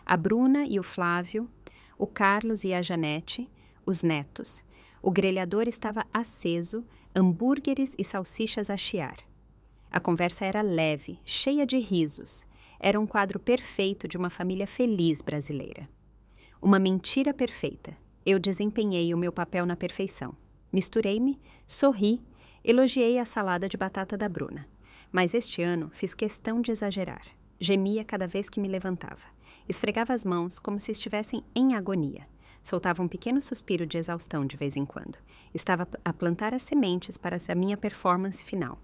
A Bruna e o Flávio, o Carlos e a Janete, os netos. O grelhador estava aceso, hambúrgueres e salsichas a chiar. A conversa era leve, cheia de risos. Era um quadro perfeito de uma família feliz brasileira. Uma mentira perfeita. Eu desempenhei o meu papel na perfeição. Misturei-me, sorri, elogiei a salada de batata da Bruna. Mas este ano fiz questão de exagerar. Gemia cada vez que me levantava. Esfregava as mãos como se estivessem em agonia. Soltava um pequeno suspiro de exaustão de vez em quando. Estava a plantar as sementes para a minha performance final.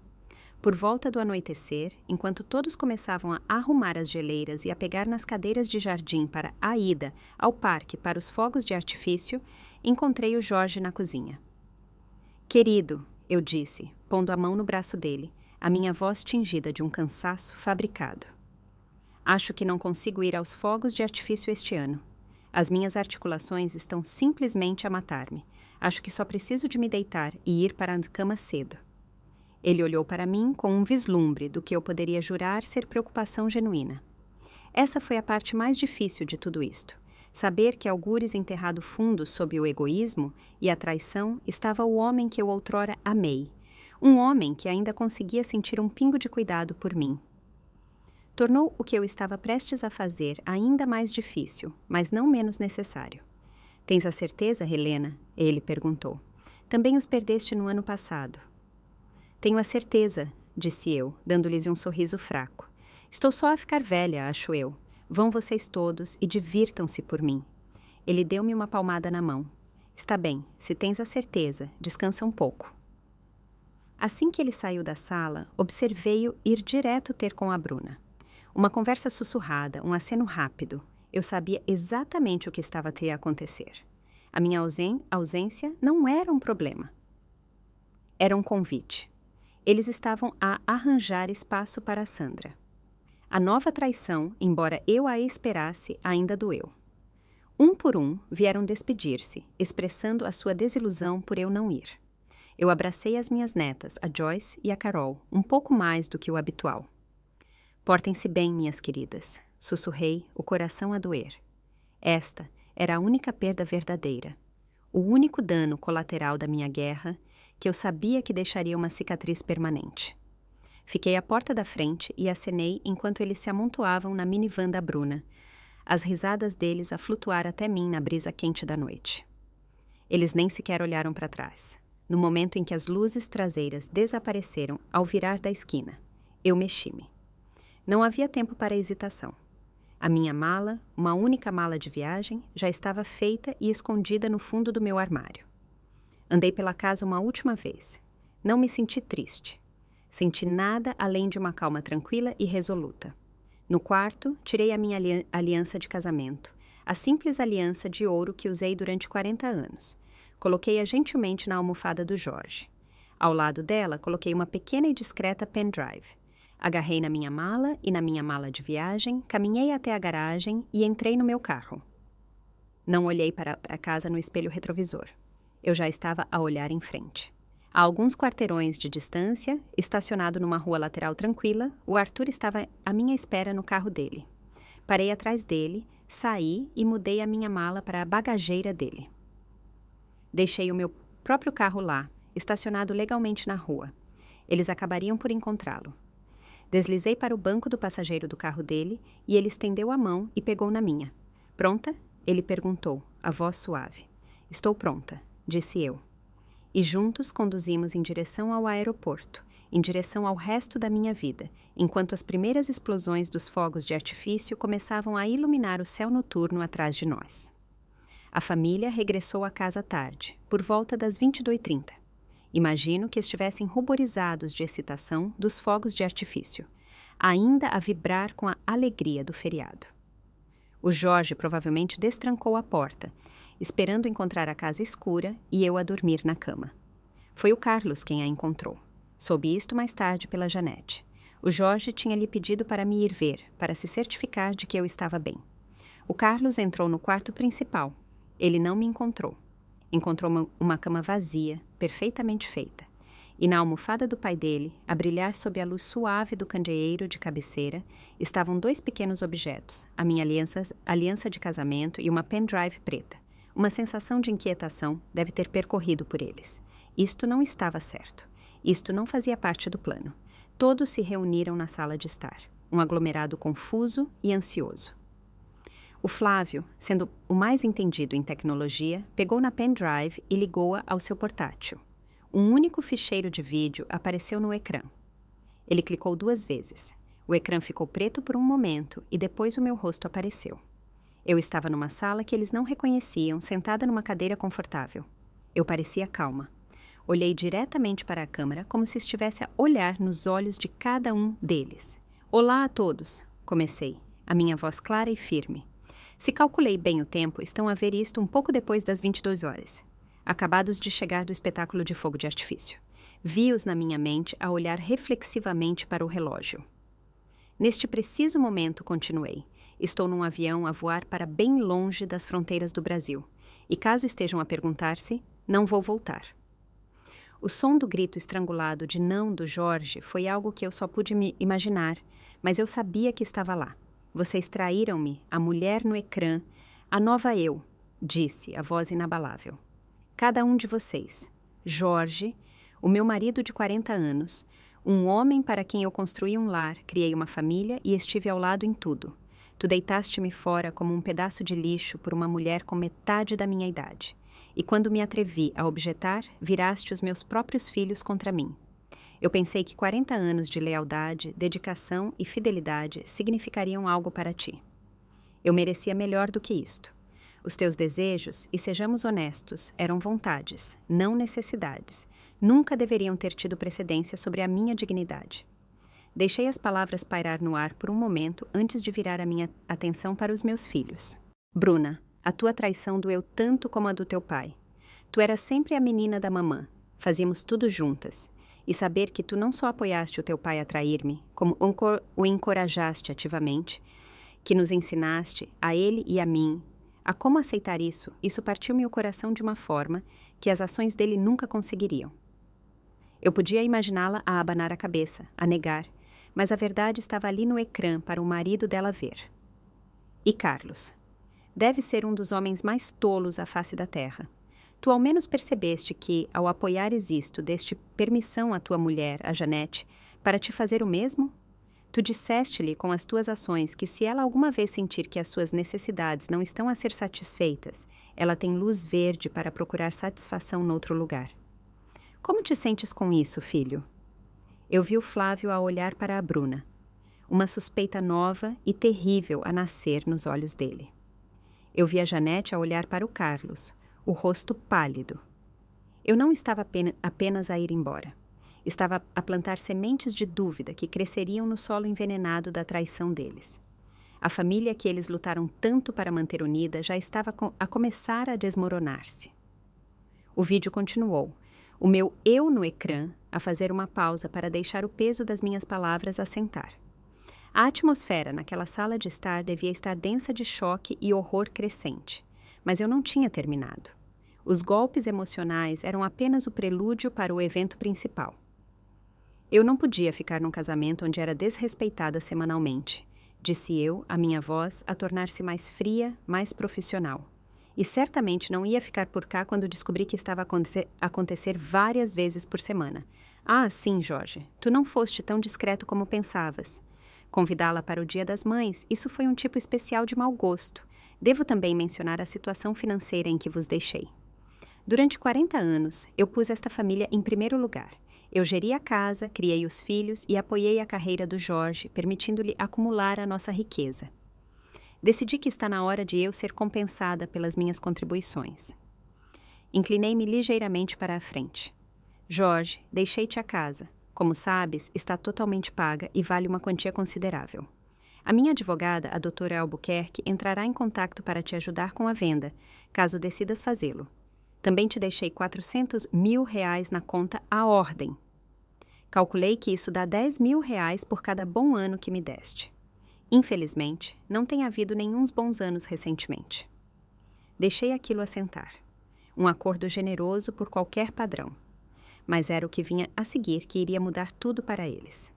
Por volta do anoitecer, enquanto todos começavam a arrumar as geleiras e a pegar nas cadeiras de jardim para a ida ao parque para os fogos de artifício, encontrei o Jorge na cozinha. "Querido", eu disse, pondo a mão no braço dele, a minha voz tingida de um cansaço fabricado. "Acho que não consigo ir aos fogos de artifício este ano. As minhas articulações estão simplesmente a matar-me. Acho que só preciso de me deitar e ir para a cama cedo." Ele olhou para mim com um vislumbre do que eu poderia jurar ser preocupação genuína. Essa foi a parte mais difícil de tudo isto. Saber que algures enterrado fundo sob o egoísmo e a traição estava o homem que eu outrora amei. Um homem que ainda conseguia sentir um pingo de cuidado por mim. Tornou o que eu estava prestes a fazer ainda mais difícil, mas não menos necessário. "Tens a certeza, Helena?" ele perguntou. "Também os perdeste no ano passado." "Tenho a certeza", disse eu, dando-lhes um sorriso fraco. "Estou só a ficar velha, acho eu. Vão vocês todos e divirtam-se por mim." Ele deu-me uma palmada na mão. "Está bem, se tens a certeza, descansa um pouco." Assim que ele saiu da sala, observei-o ir direto ter com a Bruna. Uma conversa sussurrada, um aceno rápido. Eu sabia exatamente o que estava a acontecer. A minha ausência não era um problema. Era um convite. Eles estavam a arranjar espaço para Sandra. A nova traição, embora eu a esperasse, ainda doeu. Um por um vieram despedir-se, expressando a sua desilusão por eu não ir. Eu abracei as minhas netas, a Joyce e a Carol, um pouco mais do que o habitual. Portem-se bem, minhas queridas, sussurrei, o coração a doer. Esta era a única perda verdadeira, o único dano colateral da minha guerra, que eu sabia que deixaria uma cicatriz permanente. Fiquei à porta da frente e acenei enquanto eles se amontoavam na minivan da Bruna, as risadas deles a flutuar até mim na brisa quente da noite. Eles nem sequer olharam para trás. No momento em que as luzes traseiras desapareceram ao virar da esquina, eu mexi-me. Não havia tempo para hesitação. A minha mala, uma única mala de viagem, já estava feita e escondida no fundo do meu armário. Andei pela casa uma última vez. Não me senti triste. Senti nada além de uma calma tranquila e resoluta. No quarto, tirei a minha aliança de casamento, a simples aliança de ouro que usei durante 40 anos. Coloquei-a gentilmente na almofada do Jorge. Ao lado dela, coloquei uma pequena e discreta pendrive. Agarrei na minha mala e na minha mala de viagem, caminhei até a garagem e entrei no meu carro. Não olhei para a casa no espelho retrovisor. Eu já estava a olhar em frente. A alguns quarteirões de distância, estacionado numa rua lateral tranquila, o Arthur estava à minha espera no carro dele. Parei atrás dele, saí e mudei a minha mala para a bagageira dele. Deixei o meu próprio carro lá, estacionado legalmente na rua. Eles acabariam por encontrá-lo. Deslizei para o banco do passageiro do carro dele e ele estendeu a mão e pegou na minha. Pronta? Ele perguntou, a voz suave. Estou pronta, disse eu. E juntos conduzimos em direção ao aeroporto, em direção ao resto da minha vida, enquanto as primeiras explosões dos fogos de artifício começavam a iluminar o céu noturno atrás de nós. A família regressou à casa à tarde, por volta das 22h30. Imagino que estivessem ruborizados de excitação dos fogos de artifício, ainda a vibrar com a alegria do feriado. O Jorge provavelmente destrancou a porta, esperando encontrar a casa escura e eu a dormir na cama. Foi o Carlos quem a encontrou. Soube isto mais tarde pela Janete. O Jorge tinha lhe pedido para me ir ver, para se certificar de que eu estava bem. O Carlos entrou no quarto principal. Ele não me encontrou. Encontrou uma cama vazia, perfeitamente feita. E na almofada do pai dele, a brilhar sob a luz suave do candeeiro de cabeceira, estavam 2 pequenos objetos, a minha aliança de casamento e uma pendrive preta. Uma sensação de inquietação deve ter percorrido por eles. Isto não estava certo. Isto não fazia parte do plano. Todos se reuniram na sala de estar. Um aglomerado confuso e ansioso. O Flávio, sendo o mais entendido em tecnologia, pegou na pendrive e ligou-a ao seu portátil. Um único ficheiro de vídeo apareceu no ecrã. Ele clicou 2 vezes. O ecrã ficou preto por um momento e depois o meu rosto apareceu. Eu estava numa sala que eles não reconheciam, sentada numa cadeira confortável. Eu parecia calma. Olhei diretamente para a câmera como se estivesse a olhar nos olhos de cada um deles. Olá a todos, comecei, a minha voz clara e firme. Se calculei bem o tempo, estão a ver isto um pouco depois das 22h. Acabados de chegar do espetáculo de fogo de artifício. Vi-os na minha mente a olhar reflexivamente para o relógio. Neste preciso momento, continuei. Estou num avião a voar para bem longe das fronteiras do Brasil. E caso estejam a perguntar-se, não vou voltar. O som do grito estrangulado de não do Jorge foi algo que eu só pude me imaginar, mas eu sabia que estava lá. Vocês traíram-me, a mulher no ecrã, a nova eu, disse a voz inabalável. Cada um de vocês, Jorge, o meu marido de 40 anos, um homem para quem eu construí um lar, criei uma família e estive ao lado em tudo. Tu deitaste-me fora como um pedaço de lixo por uma mulher com metade da minha idade. E quando me atrevi a objetar, viraste os meus próprios filhos contra mim. Eu pensei que 40 anos de lealdade, dedicação e fidelidade significariam algo para ti. Eu merecia melhor do que isto. Os teus desejos, e sejamos honestos, eram vontades, não necessidades. Nunca deveriam ter tido precedência sobre a minha dignidade. Deixei as palavras pairar no ar por um momento antes de virar a minha atenção para os meus filhos. Bruna, a tua traição doeu tanto como a do teu pai. Tu eras sempre a menina da mamã. Fazíamos tudo juntas. E saber que tu não só apoiaste o teu pai a trair-me, como o encorajaste ativamente, que nos ensinaste, a ele e a mim, a como aceitar isso partiu-me o coração de uma forma que as ações dele nunca conseguiriam. Eu podia imaginá-la a abanar a cabeça, a negar, mas a verdade estava ali no ecrã para o marido dela ver. E Carlos? Deve ser um dos homens mais tolos à face da terra. Tu ao menos percebeste que, ao apoiares isto, deste permissão à tua mulher, a Janete, para te fazer o mesmo? Tu disseste-lhe com as tuas ações que se ela alguma vez sentir que as suas necessidades não estão a ser satisfeitas, ela tem luz verde para procurar satisfação noutro lugar. Como te sentes com isso, filho? Eu vi o Flávio a olhar para a Bruna. Uma suspeita nova e terrível a nascer nos olhos dele. Eu vi a Janete a olhar para o Carlos, o rosto pálido. Eu não estava apenas a ir embora. Estava a plantar sementes de dúvida que cresceriam no solo envenenado da traição deles. A família que eles lutaram tanto para manter unida já estava a começar a desmoronar-se. O vídeo continuou, o meu eu no ecrã a fazer uma pausa para deixar o peso das minhas palavras assentar. A atmosfera naquela sala de estar devia estar densa de choque e horror crescente, mas eu não tinha terminado. Os golpes emocionais eram apenas o prelúdio para o evento principal. Eu não podia ficar num casamento onde era desrespeitada semanalmente, disse eu, a minha voz a tornar-se mais fria, mais profissional. E certamente não ia ficar por cá quando descobri que estava a acontecer várias vezes por semana. Ah, sim, Jorge, tu não foste tão discreto como pensavas. Convidá-la para o Dia das Mães, isso foi um tipo especial de mau gosto. Devo também mencionar a situação financeira em que vos deixei. Durante 40 anos, eu pus esta família em primeiro lugar. Eu geri a casa, criei os filhos e apoiei a carreira do Jorge, permitindo-lhe acumular a nossa riqueza. Decidi que está na hora de eu ser compensada pelas minhas contribuições. Inclinei-me ligeiramente para a frente. Jorge, deixei-te a casa. Como sabes, está totalmente paga e vale uma quantia considerável. A minha advogada, a doutora Albuquerque, entrará em contato para te ajudar com a venda, caso decidas fazê-lo. Também te deixei R$400 mil na conta à ordem. Calculei que isso dá R$10 mil por cada bom ano que me deste. Infelizmente, não tem havido nenhum bons anos recentemente. Deixei aquilo assentar. Um acordo generoso por qualquer padrão. Mas era o que vinha a seguir que iria mudar tudo para eles.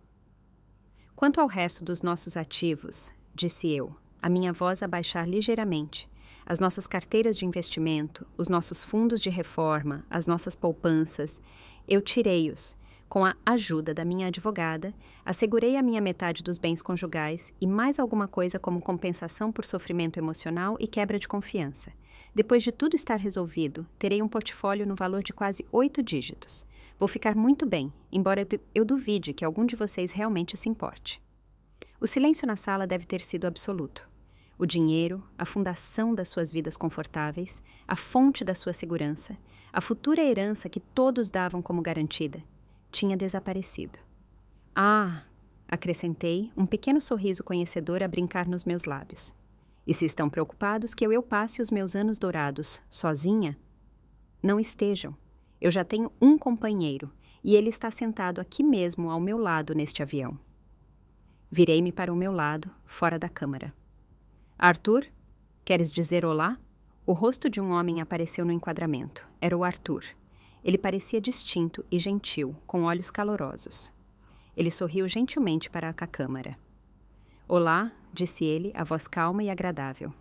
Quanto ao resto dos nossos ativos, disse eu, a minha voz a baixar ligeiramente, as nossas carteiras de investimento, os nossos fundos de reforma, as nossas poupanças, eu tirei-os. Com a ajuda da minha advogada, assegurei a minha metade dos bens conjugais e mais alguma coisa como compensação por sofrimento emocional e quebra de confiança. Depois de tudo estar resolvido, terei um portfólio no valor de quase 8 dígitos. Vou ficar muito bem, embora eu duvide que algum de vocês realmente se importe. O silêncio na sala deve ter sido absoluto. O dinheiro, a fundação das suas vidas confortáveis, a fonte da sua segurança, a futura herança que todos davam como garantida, tinha desaparecido. Ah, acrescentei, um pequeno sorriso conhecedor a brincar nos meus lábios. E se estão preocupados que eu passe os meus anos dourados sozinha? Não estejam. Eu já tenho um companheiro, e ele está sentado aqui mesmo ao meu lado neste avião. Virei-me para o meu lado, fora da câmara. Arthur? Queres dizer olá? O rosto de um homem apareceu no enquadramento. Era o Arthur. Ele parecia distinto e gentil, com olhos calorosos. Ele sorriu gentilmente para a câmara. Olá, disse ele, a voz calma e agradável.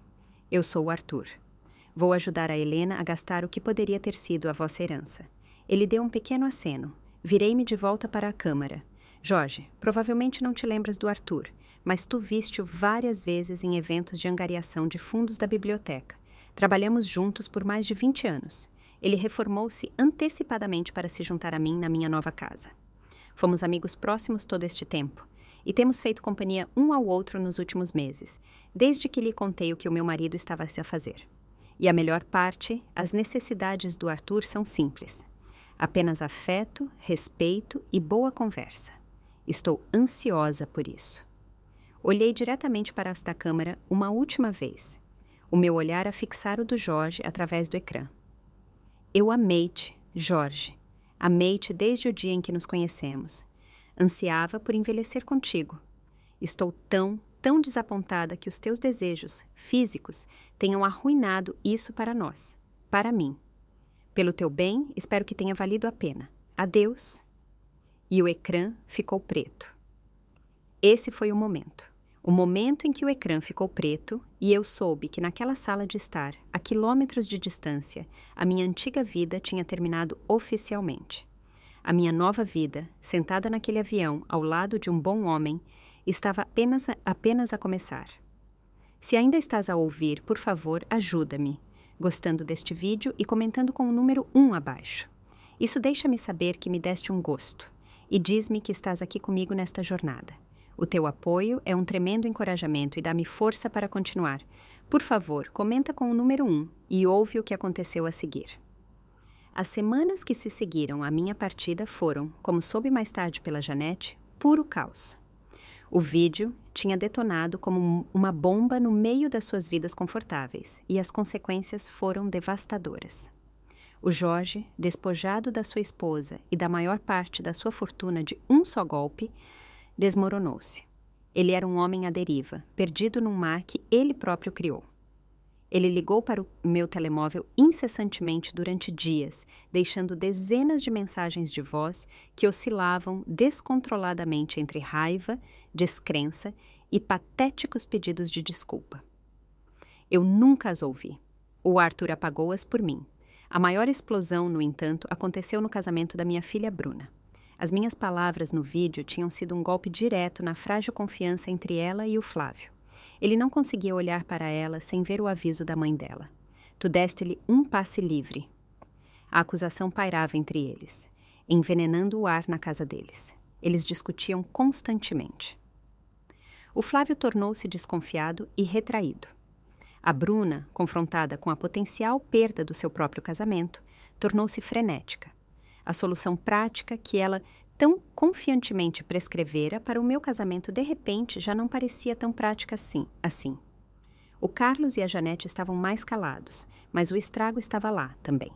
Eu sou o Arthur. Vou ajudar a Helena a gastar o que poderia ter sido a vossa herança. Ele deu um pequeno aceno. Virei-me de volta para a câmara. Jorge, provavelmente não te lembras do Arthur, mas tu viste-o várias vezes em eventos de angariação de fundos da biblioteca. Trabalhamos juntos por mais de 20 anos. Ele reformou-se antecipadamente para se juntar a mim na minha nova casa. Fomos amigos próximos todo este tempo, e temos feito companhia um ao outro nos últimos meses, desde que lhe contei o que o meu marido estava a fazer. E a melhor parte, as necessidades do Arthur são simples. Apenas afeto, respeito e boa conversa. Estou ansiosa por isso. Olhei diretamente para esta câmara uma última vez, o meu olhar a fixar o do Jorge através do ecrã. Eu amei-te, Jorge. Amei-te desde o dia em que nos conhecemos. Ansiava por envelhecer contigo. Estou tão desapontada que os teus desejos físicos tenham arruinado isso para nós, para mim. Pelo teu bem, espero que tenha valido a pena. Adeus. e o ecrã ficou preto. Esse foi o momento. O momento em que o ecrã ficou preto e eu soube que naquela sala de estar, a quilômetros de distância, a minha antiga vida tinha terminado oficialmente. A minha nova vida, sentada naquele avião ao lado de um bom homem, estava apenas a começar. Se ainda estás a ouvir, por favor, ajuda-me, gostando deste vídeo e comentando com o número 1 abaixo. Isso deixa-me saber que me deste um gosto e diz-me que estás aqui comigo nesta jornada. O teu apoio é um tremendo encorajamento e dá-me força para continuar. Por favor, comenta com o número 1 e ouve o que aconteceu a seguir. As semanas que se seguiram à minha partida foram, como soube mais tarde pela Janete, puro caos. O vídeo tinha detonado como uma bomba no meio das suas vidas confortáveis e as consequências foram devastadoras. O Jorge, despojado da sua esposa e da maior parte da sua fortuna de um só golpe, desmoronou-se. Ele era um homem à deriva, perdido num mar que ele próprio criou. Ele ligou para o meu telemóvel incessantemente durante dias, deixando dezenas de mensagens de voz que oscilavam descontroladamente entre raiva, descrença e patéticos pedidos de desculpa. Eu nunca as ouvi. O Arthur apagou-as por mim. A maior explosão, no entanto, aconteceu no casamento da minha filha Bruna. As minhas palavras no vídeo tinham sido um golpe direto na frágil confiança entre ela e o Flávio. Ele não conseguia olhar para ela sem ver o aviso da mãe dela. Tu deste-lhe um passe livre. A acusação pairava entre eles, envenenando o ar na casa deles. Eles discutiam constantemente. O Flávio tornou-se desconfiado e retraído. A Bruna, confrontada com a potencial perda do seu próprio casamento, tornou-se frenética. A solução prática que ela tão confiantemente prescrevera para o meu casamento de repente já não parecia tão prática assim. O Carlos e a Janete estavam mais calados, mas o estrago estava lá também.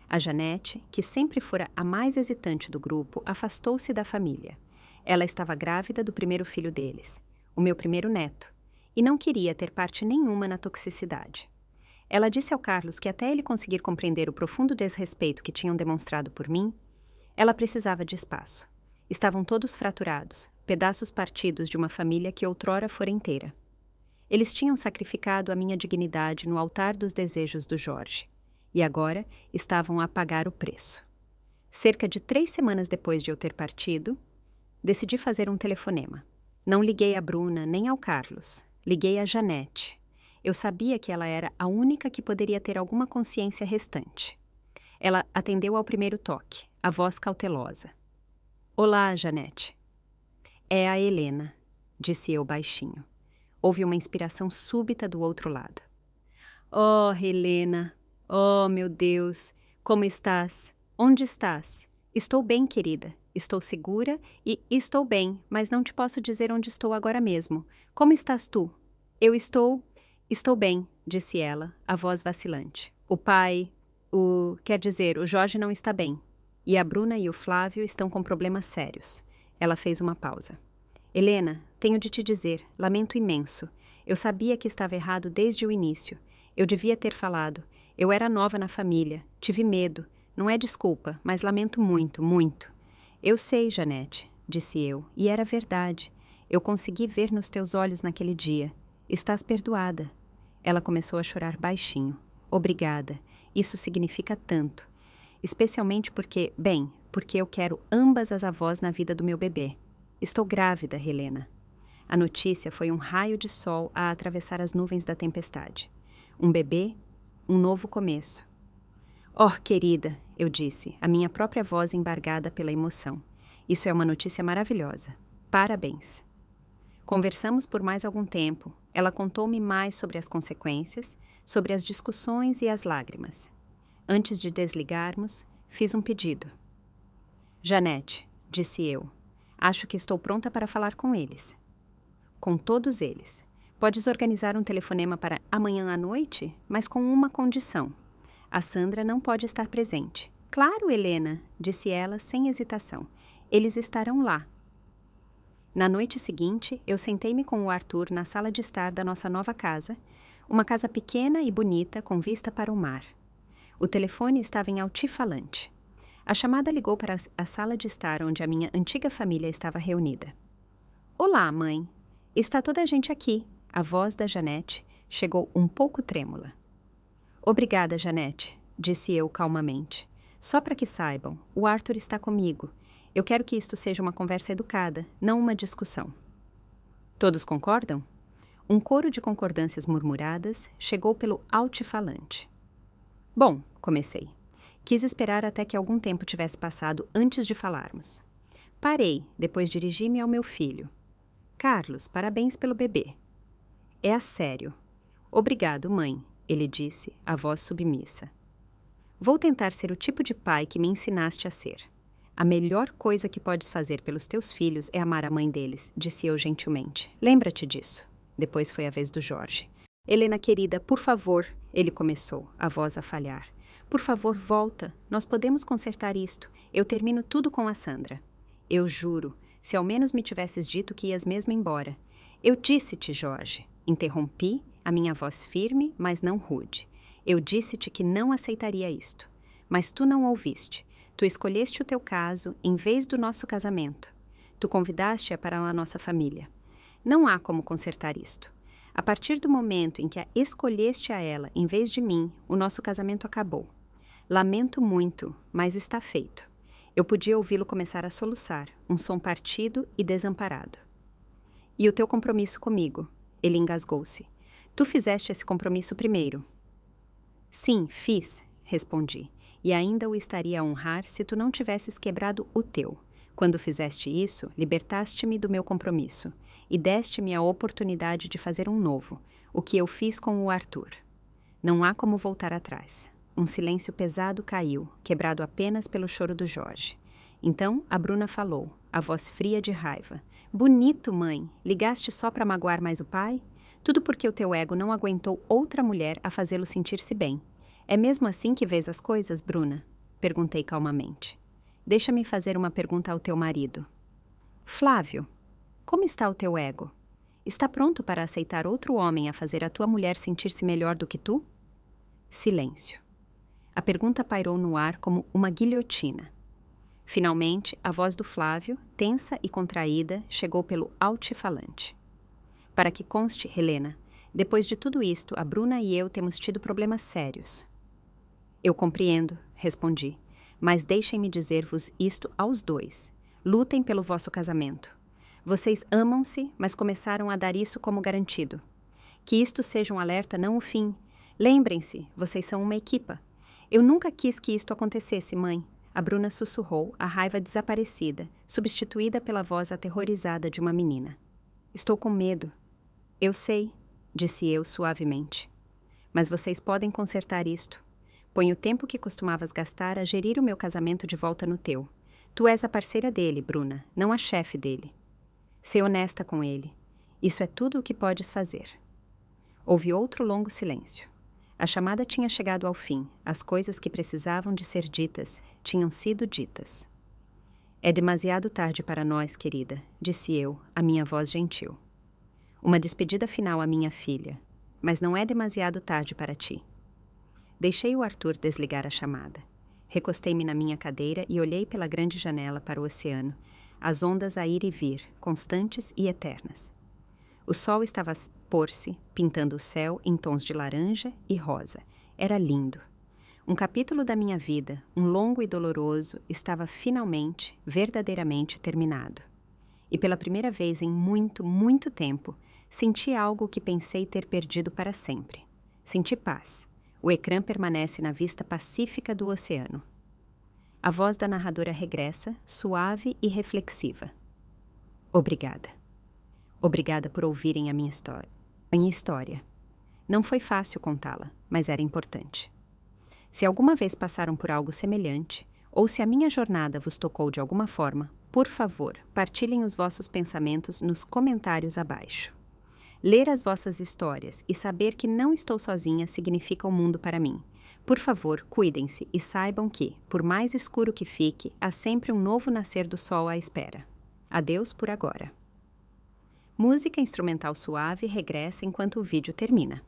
A Janete, que sempre fora a mais hesitante do grupo, afastou-se da família. Ela estava grávida do primeiro filho deles, o meu primeiro neto, e não queria ter parte nenhuma na toxicidade. Ela disse ao Carlos que até ele conseguir compreender o profundo desrespeito que tinham demonstrado por mim, ela precisava de espaço. Estavam todos fraturados, pedaços partidos de uma família que outrora fora inteira. Eles tinham sacrificado a minha dignidade no altar dos desejos do Jorge, e agora estavam a pagar o preço. Cerca de 3 semanas depois de eu ter partido, decidi fazer um telefonema. Não liguei a Bruna nem ao Carlos, liguei a Janete. Eu sabia que ela era a única que poderia ter alguma consciência restante. Ela atendeu ao primeiro toque, a voz cautelosa. Olá, Janete. É a Helena, disse eu baixinho. Houve uma inspiração súbita do outro lado. Oh, Helena, oh, meu Deus, como estás? Onde estás? Estou bem, querida. Estou segura e estou bem, mas não te posso dizer onde estou agora mesmo. Como estás tu? Eu estou bem, disse ela, a voz vacilante. Quer dizer, o Jorge não está bem. E a Bruna e o Flávio estão com problemas sérios. Ela fez uma pausa. Helena, tenho de te dizer, lamento imenso. Eu sabia que estava errado desde o início. Eu devia ter falado. Eu era nova na família. Tive medo. Não é desculpa, mas lamento muito, muito. Eu sei, Janete, disse eu, e era verdade. Eu consegui ver nos teus olhos naquele dia. Estás perdoada. Ela começou a chorar baixinho. Obrigada. Isso significa tanto. Especialmente porque eu quero ambas as avós na vida do meu bebê. Estou grávida, Helena. A notícia foi um raio de sol a atravessar as nuvens da tempestade. Um bebê, um novo começo. Oh, querida, eu disse, a minha própria voz embargada pela emoção. Isso é uma notícia maravilhosa. Parabéns. Conversamos por mais algum tempo. Ela contou-me mais sobre as consequências, sobre as discussões e as lágrimas. Antes de desligarmos, fiz um pedido. Janete, disse eu, acho que estou pronta para falar com eles. Com todos eles. Podes organizar um telefonema para amanhã à noite, mas com uma condição. A Sandra não pode estar presente. Claro, Helena, disse ela sem hesitação. Eles estarão lá. Na noite seguinte, eu sentei-me com o Arthur na sala de estar da nossa nova casa, uma casa pequena e bonita com vista para o mar. O telefone estava em altifalante. A chamada ligou para a sala de estar onde a minha antiga família estava reunida. Olá, mãe. Está toda a gente aqui. A voz da Janete chegou um pouco trêmula. Obrigada, Janete, disse eu calmamente. Só para que saibam, o Arthur está comigo. Eu quero que isto seja uma conversa educada, não uma discussão. Todos concordam? Um coro de concordâncias murmuradas chegou pelo altifalante. Bom, comecei. Quis esperar até que algum tempo tivesse passado antes de falarmos. Parei, depois dirigi-me ao meu filho. Carlos, parabéns pelo bebê. É a sério. Obrigado, mãe, ele disse, a voz submissa. Vou tentar ser o tipo de pai que me ensinaste a ser. A melhor coisa que podes fazer pelos teus filhos é amar a mãe deles, disse eu gentilmente. Lembra-te disso. Depois foi a vez do Jorge. Helena querida, por favor, ele começou, a voz a falhar. Por favor, volta. Nós podemos consertar isto. Eu termino tudo com a Sandra. Eu juro, se ao menos me tivesses dito que ias mesmo embora. Eu disse-te, Jorge. Interrompi, a minha voz firme, mas não rude. Eu disse-te que não aceitaria isto. Mas tu não ouviste. Tu escolheste o teu caso em vez do nosso casamento. Tu convidaste-a para a nossa família. Não há como consertar isto. A partir do momento em que a escolheste a ela em vez de mim, o nosso casamento acabou. Lamento muito, mas está feito. Eu podia ouvi-lo começar a soluçar, um som partido e desamparado. E o teu compromisso comigo? Ele engasgou-se. Tu fizeste esse compromisso primeiro. Sim, fiz, respondi, e ainda o estaria a honrar se tu não tivesses quebrado o teu. Quando fizeste isso, libertaste-me do meu compromisso e deste-me a oportunidade de fazer um novo, o que eu fiz com o Arthur. Não há como voltar atrás. Um silêncio pesado caiu, quebrado apenas pelo choro do Jorge. Então a Bruna falou, a voz fria de raiva. Bonito, mãe! Ligaste só para magoar mais o pai? Tudo porque o teu ego não aguentou outra mulher a fazê-lo sentir-se bem. É mesmo assim que vês as coisas, Bruna? Perguntei calmamente. Deixa-me fazer uma pergunta ao teu marido. Flávio, como está o teu ego? Está pronto para aceitar outro homem a fazer a tua mulher sentir-se melhor do que tu? Silêncio. A pergunta pairou no ar como uma guilhotina. Finalmente, a voz do Flávio, tensa e contraída, chegou pelo altifalante. Para que conste, Helena, depois de tudo isto, a Bruna e eu temos tido problemas sérios. Eu compreendo, respondi, mas deixem-me dizer-vos isto aos dois. Lutem pelo vosso casamento. Vocês amam-se, mas começaram a dar isso como garantido. Que isto seja um alerta, não o fim. Lembrem-se, vocês são uma equipa. Eu nunca quis que isto acontecesse, mãe. A Bruna sussurrou, a raiva desaparecida, substituída pela voz aterrorizada de uma menina. Estou com medo. Eu sei, disse eu suavemente. Mas vocês podem consertar isto. Põe o tempo que costumavas gastar a gerir o meu casamento de volta no teu. Tu és a parceira dele, Bruna, não a chefe dele. Sê honesta com ele. Isso é tudo o que podes fazer. Houve outro longo silêncio. A chamada tinha chegado ao fim. As coisas que precisavam de ser ditas tinham sido ditas. É demasiado tarde para nós, querida, disse eu, a minha voz gentil. Uma despedida final à minha filha, mas não é demasiado tarde para ti. Deixei o Arthur desligar a chamada. Recostei-me na minha cadeira e olhei pela grande janela para o oceano, as ondas a ir e vir, constantes e eternas. O sol estava a pôr-se, pintando o céu em tons de laranja e rosa. Era lindo. Um capítulo da minha vida, um longo e doloroso, estava finalmente, verdadeiramente terminado. E pela primeira vez em muito, muito tempo, senti algo que pensei ter perdido para sempre. Senti paz. O ecrã permanece na vista pacífica do oceano. A voz da narradora regressa, suave e reflexiva. Obrigada. Obrigada por ouvirem a minha história. Não foi fácil contá-la, mas era importante. Se alguma vez passaram por algo semelhante, ou se a minha jornada vos tocou de alguma forma, por favor, partilhem os vossos pensamentos nos comentários abaixo. Ler as vossas histórias e saber que não estou sozinha significa o mundo para mim. Por favor, cuidem-se e saibam que, por mais escuro que fique, há sempre um novo nascer do sol à espera. Adeus por agora. Música instrumental suave regressa enquanto o vídeo termina.